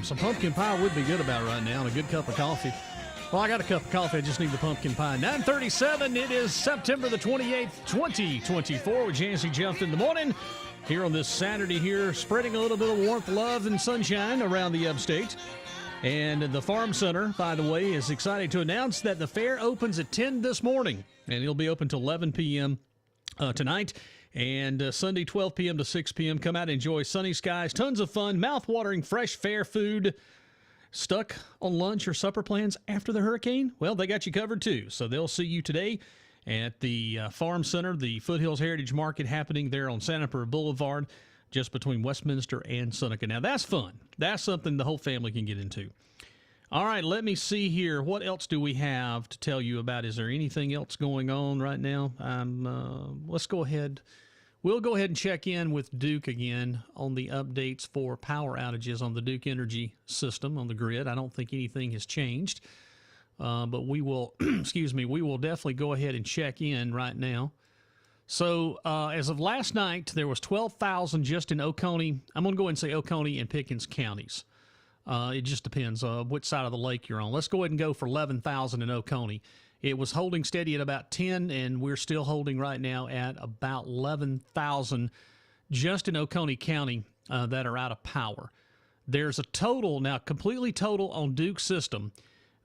Some pumpkin pie would be good about right now, and a good cup of coffee. Well, I got a cup of coffee. I just need the pumpkin pie. 9:37. It is September the 28th, 2024 with Jazzy Jeff in the morning. Here on this Saturday here, spreading a little bit of warmth, love, and sunshine around the upstate. And the Farm Center, by the way, is excited to announce that the fair opens at 10 this morning. And it'll be open till 11 p.m. Tonight. And Sunday, 12 p.m. to 6 p.m. Come out and enjoy sunny skies, tons of fun, mouth-watering, fresh, fair food. Stuck on lunch or supper plans after the hurricane? Well, they got you covered too. So they'll see you today at the Farm Center, the Foothills Heritage Market happening there on Santa Fe Boulevard, just between Westminster and Seneca. Now, that's fun. That's something the whole family can get into. All right, let me see here. What else do we have to tell you about? Is there anything else going on right now? Let's go ahead. We'll go ahead and check in with Duke again on the updates for power outages on the Duke Energy system on the grid. I don't think anything has changed, but we will, we will definitely go ahead and check in right now. So as of last night, there was 12,000 just in Oconee. I'm going to go ahead and say Oconee and Pickens counties. It just depends which side of the lake you're on. Let's go ahead and go for 11,000 in Oconee. It was holding steady at about 10, and we're still holding right now at about 11,000 just in Oconee County that are out of power. There's a total now, completely total on Duke's system.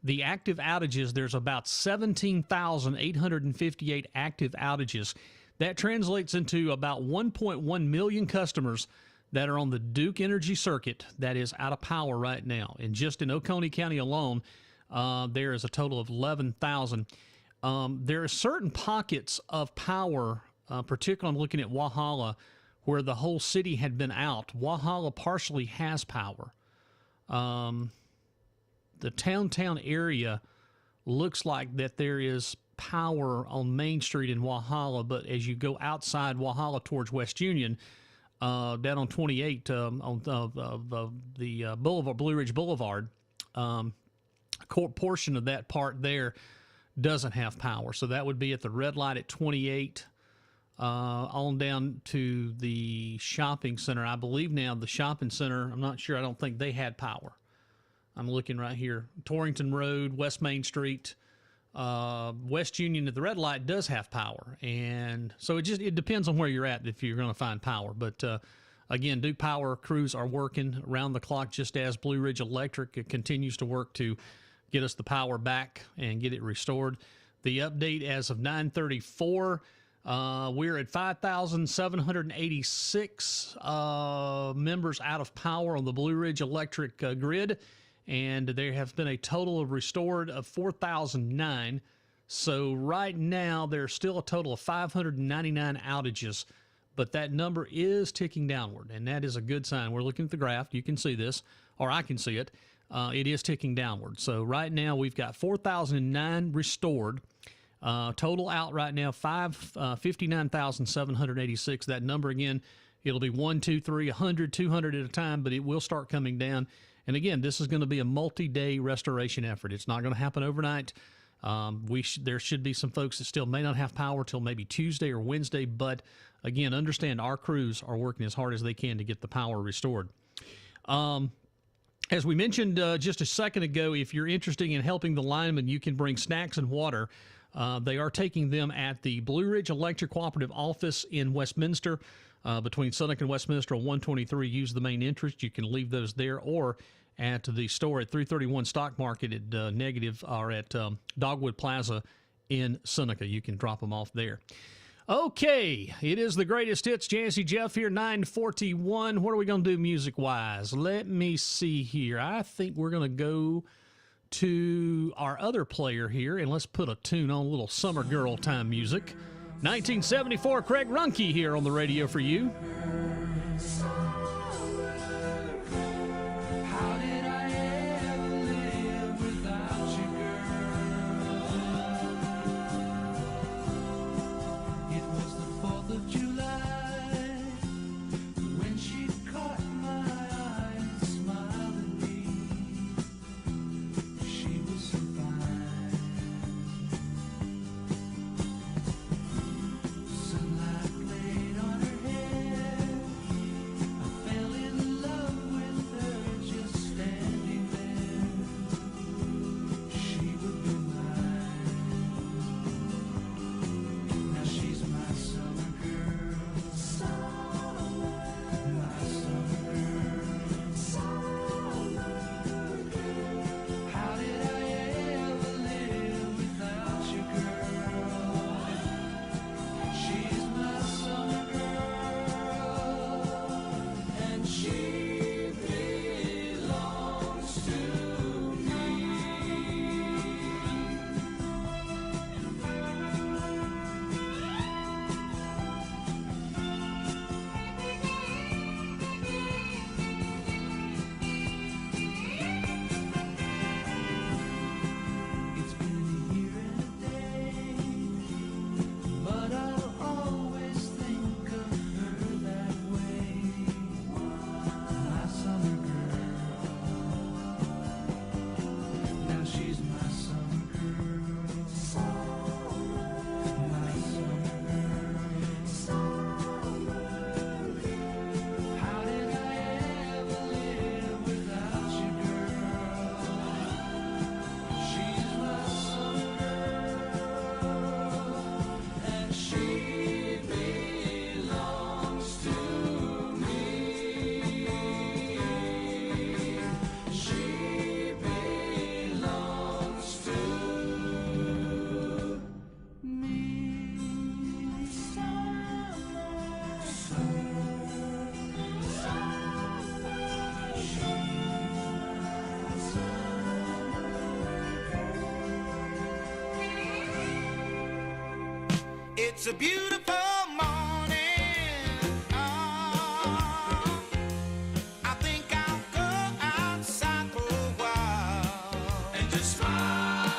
The active outages, there's about 17,858 active outages. That translates into about 1.1 million customers that are on the Duke Energy circuit that is out of power right now. And just in Oconee County alone, there is a total of 11,000. There are certain pockets of power, particularly I'm looking at Walhalla, where the whole city had been out. Walhalla partially has power. The downtown area looks like that there is power on Main Street in Walhalla, but as you go outside Walhalla towards West Union, down on 28 on the Boulevard, Blue Ridge Boulevard, portion of that part there doesn't have power. So that would be at the red light at 28 on down to the shopping center. I believe now the shopping center, I'm not sure, I don't think they had power. I'm looking right here. Torrington Road, West Main Street, West Union at the red light does have power. And so it depends on where you're at if you're going to find power. But again, Duke Power crews are working around the clock, just as Blue Ridge Electric continues to work to get us the power back and get it restored. The update as of 9:34, we're at 5,786 members out of power on the Blue Ridge Electric grid, and there have been a total of restored of 4,009. So right now, there's still a total of 599 outages, but that number is ticking downward, and that is a good sign. We're looking at the graph. You can see this, or I can see it. It is ticking downward. So right now, we've got 4,009 restored. Total out right now, 59,786. That number again, it'll be 1, 2, 3, 100, 200 at a time, but it will start coming down. And again, this is going to be a multi-day restoration effort. It's not going to happen overnight. There should be some folks that still may not have power till maybe Tuesday or Wednesday, but again, understand our crews are working as hard as they can to get the power restored. As we mentioned just a second ago, if you're interested in helping the linemen, you can bring snacks and water. They are taking them at the Blue Ridge Electric Cooperative office in Westminster, between Seneca and Westminster on 123. Use the main entrance. You can leave those there, or at the store at 331 Stock Market at Negative, or at Dogwood Plaza in Seneca. You can drop them off there. Okay, it is the greatest hits. Jazzy Jeff here, 9:41. What are we going to do music-wise? Let me see here. I think we're going to go to our other player here, and let's put a tune on, a little summer girl time music. 1974, Craig Runke here on the radio for you. Sunlight played It's a beautiful morning. Oh, I think I'll go outside for a while and just smile.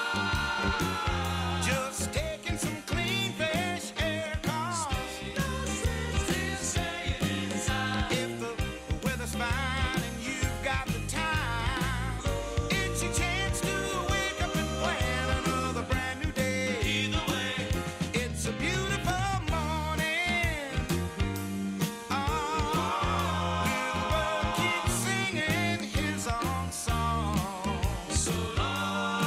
Just taking some clean, fresh air. 'Cause if the weather's fine and you've got the time, it's your chance to wake up and plan another brand new day. Either way, it's a beautiful morning. Oh, little bird keeps singing his own song. So long.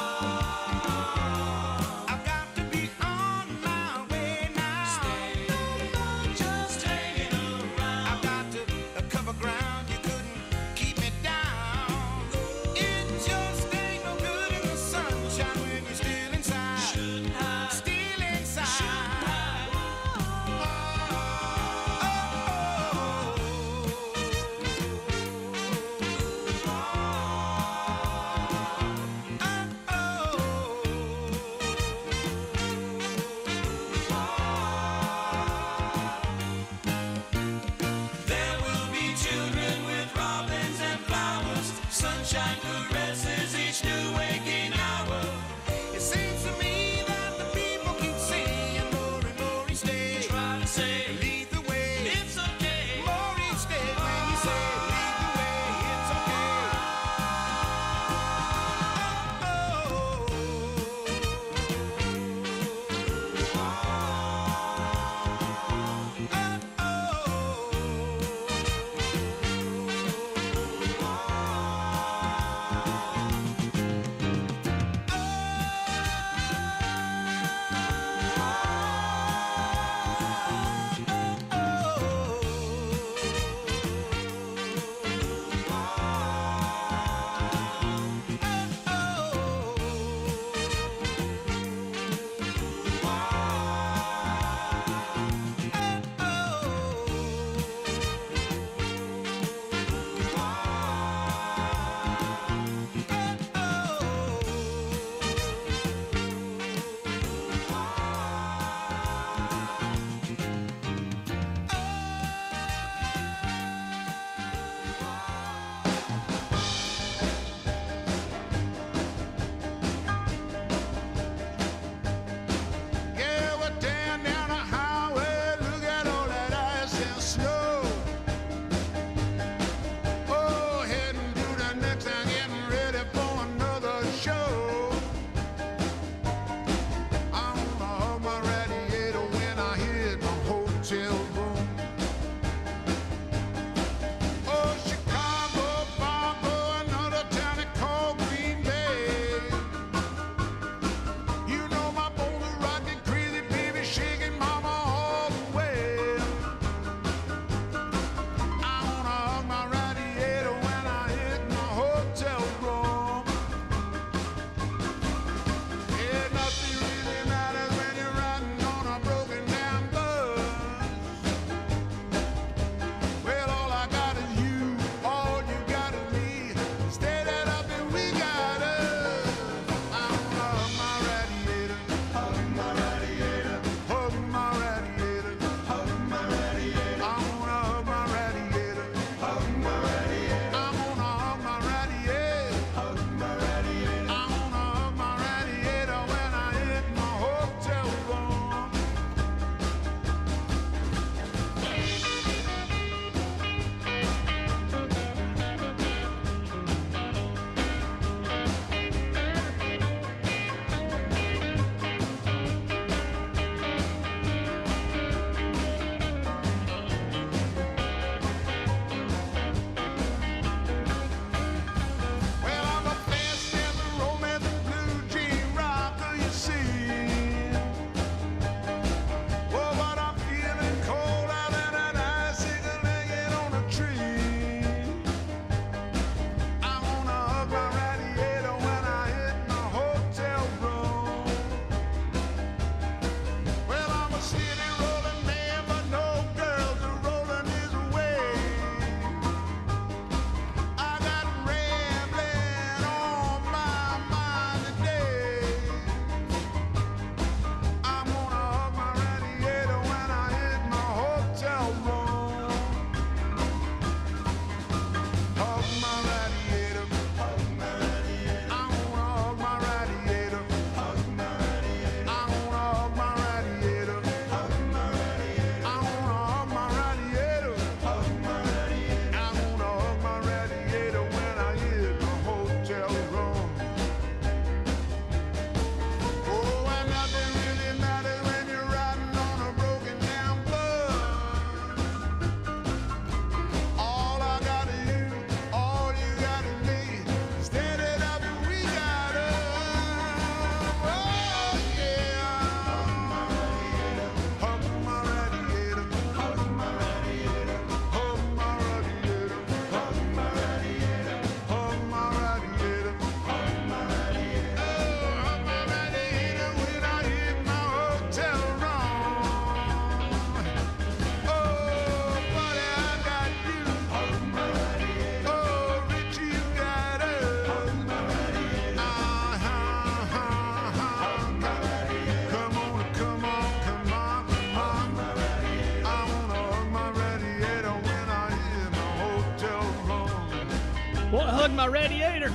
Want to hug my radiator?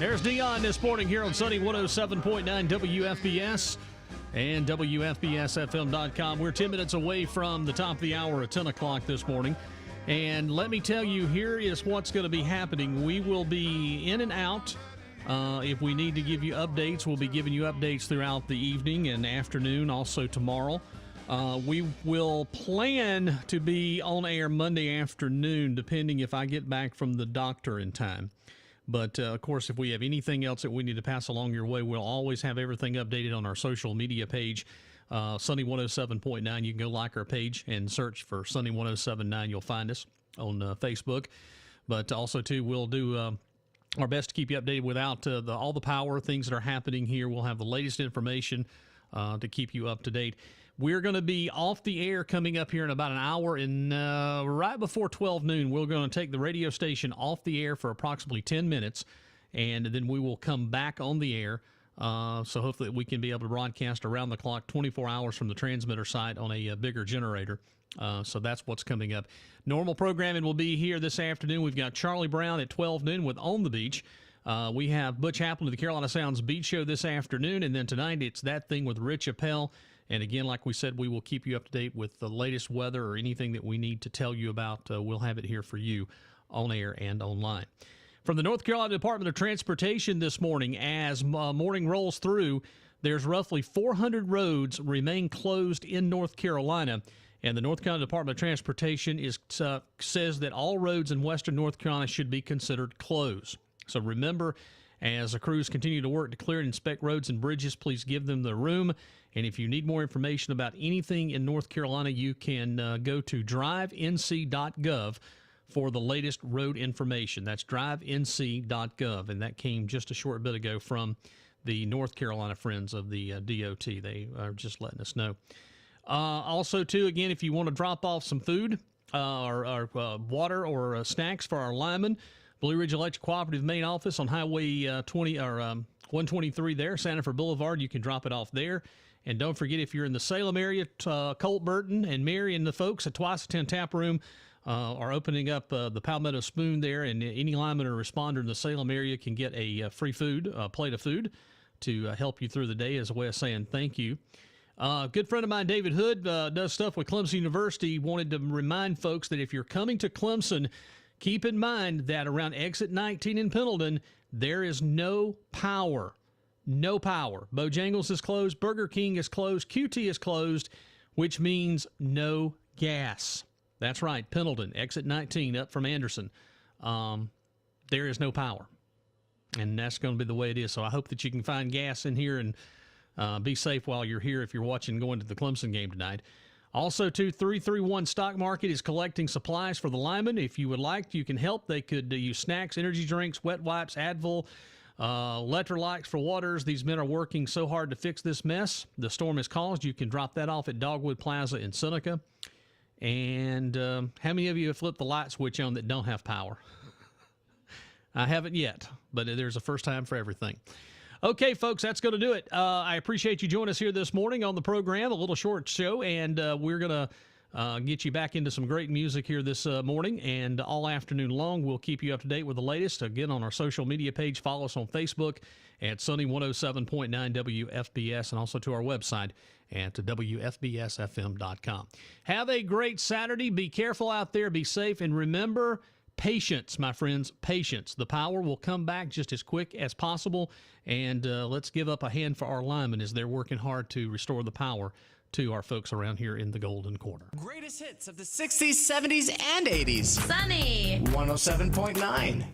There's Dion this morning here on Sunny 107.9 WFBS and WFBSFM.com. We're 10 minutes away from the top of the hour at 10 o'clock this morning. And let me tell you, here is what's going to be happening. We will be in and out. If we need to give you updates, we'll be giving you updates throughout the evening and afternoon, also tomorrow. We will plan to be on air Monday afternoon, depending if I get back from the doctor in time. But, of course, if we have anything else that we need to pass along your way, we'll always have everything updated on our social media page, Sunny 107.9. You can go like our page and search for Sunny 107.9. You'll find us on Facebook. But also, too, we'll do our best to keep you updated without all the power, things that are happening here. We'll have the latest information to keep you up to date. We're going to be off the air coming up here in about an hour, and right before 12 noon, we're going to take the radio station off the air for approximately 10 minutes, and then we will come back on the air. So hopefully we can be able to broadcast around the clock 24 hours from the transmitter site on a bigger generator. So that's what's coming up. Normal programming will be here this afternoon. We've got Charlie Brown at 12 noon with On the Beach. We have Butch Haplin of the Carolina Sounds Beach Show this afternoon, and then tonight it's That Thing with Rich Appel. And again, like we said, we will keep you up to date with the latest weather or anything that we need to tell you about. We'll have it here for you on air and online. From the North Carolina Department of Transportation this morning, as morning rolls through, there's roughly 400 roads remain closed in North Carolina. And the North Carolina Department of Transportation says that all roads in western North Carolina should be considered closed. So remember, as the crews continue to work to clear and inspect roads and bridges, please give them the room. And if you need more information about anything in North Carolina, you can go to drivenc.gov for the latest road information. That's drivenc.gov, and that came just a short bit ago from the North Carolina Friends of the DOT. They are just letting us know. Also, too, again, if you want to drop off some food or water or snacks for our linemen, Blue Ridge Electric Cooperative main office on Highway 123 there, Sanford Boulevard. You can drop it off there. And don't forget, if you're in the Salem area, Colt Burton and Mary and the folks at Twice a 10 Tap Room are opening up the Palmetto Spoon there, and any lineman or responder in the Salem area can get a free food, plate of food, to help you through the day as a way of saying thank you. Good friend of mine, David Hood, does stuff with Clemson University. Wanted to remind folks that if you're coming to Clemson, keep in mind that around exit 19 in Pendleton, there is no power. No power. Bojangles is closed. Burger King is closed. QT is closed, which means no gas. That's right. Pendleton, exit 19 up from Anderson. There is no power. And that's going to be the way it is. So I hope that you can find gas in here and be safe while you're here if you're watching going to the Clemson game tonight. Also, 331 Stock Market is collecting supplies for the linemen. If you would like, you can help. They could use snacks, energy drinks, wet wipes, Advil, electrolytes for waters. These men are working so hard to fix this mess the storm has caused. You can drop that off at Dogwood Plaza in Seneca. And how many of you have flipped the light switch on that don't have power? I haven't yet, but there's a first time for everything. Okay, folks, that's going to do it. I appreciate you joining us here this morning on the program, a little short show, and we're going to get you back into some great music here this morning, and all afternoon long, we'll keep you up to date with the latest. Again, on our social media page, follow us on Facebook at Sunny 107.9 WFBS, and also to our website at WFBSFM.com. Have a great Saturday. Be careful out there. Be safe. And remember, patience, my friends, patience. The power will come back just as quick as possible. And let's give up a hand for our linemen as they're working hard to restore the power to our folks around here in the Golden Quarter. Greatest hits of the 60s, 70s, and 80s. Sunny 107.9.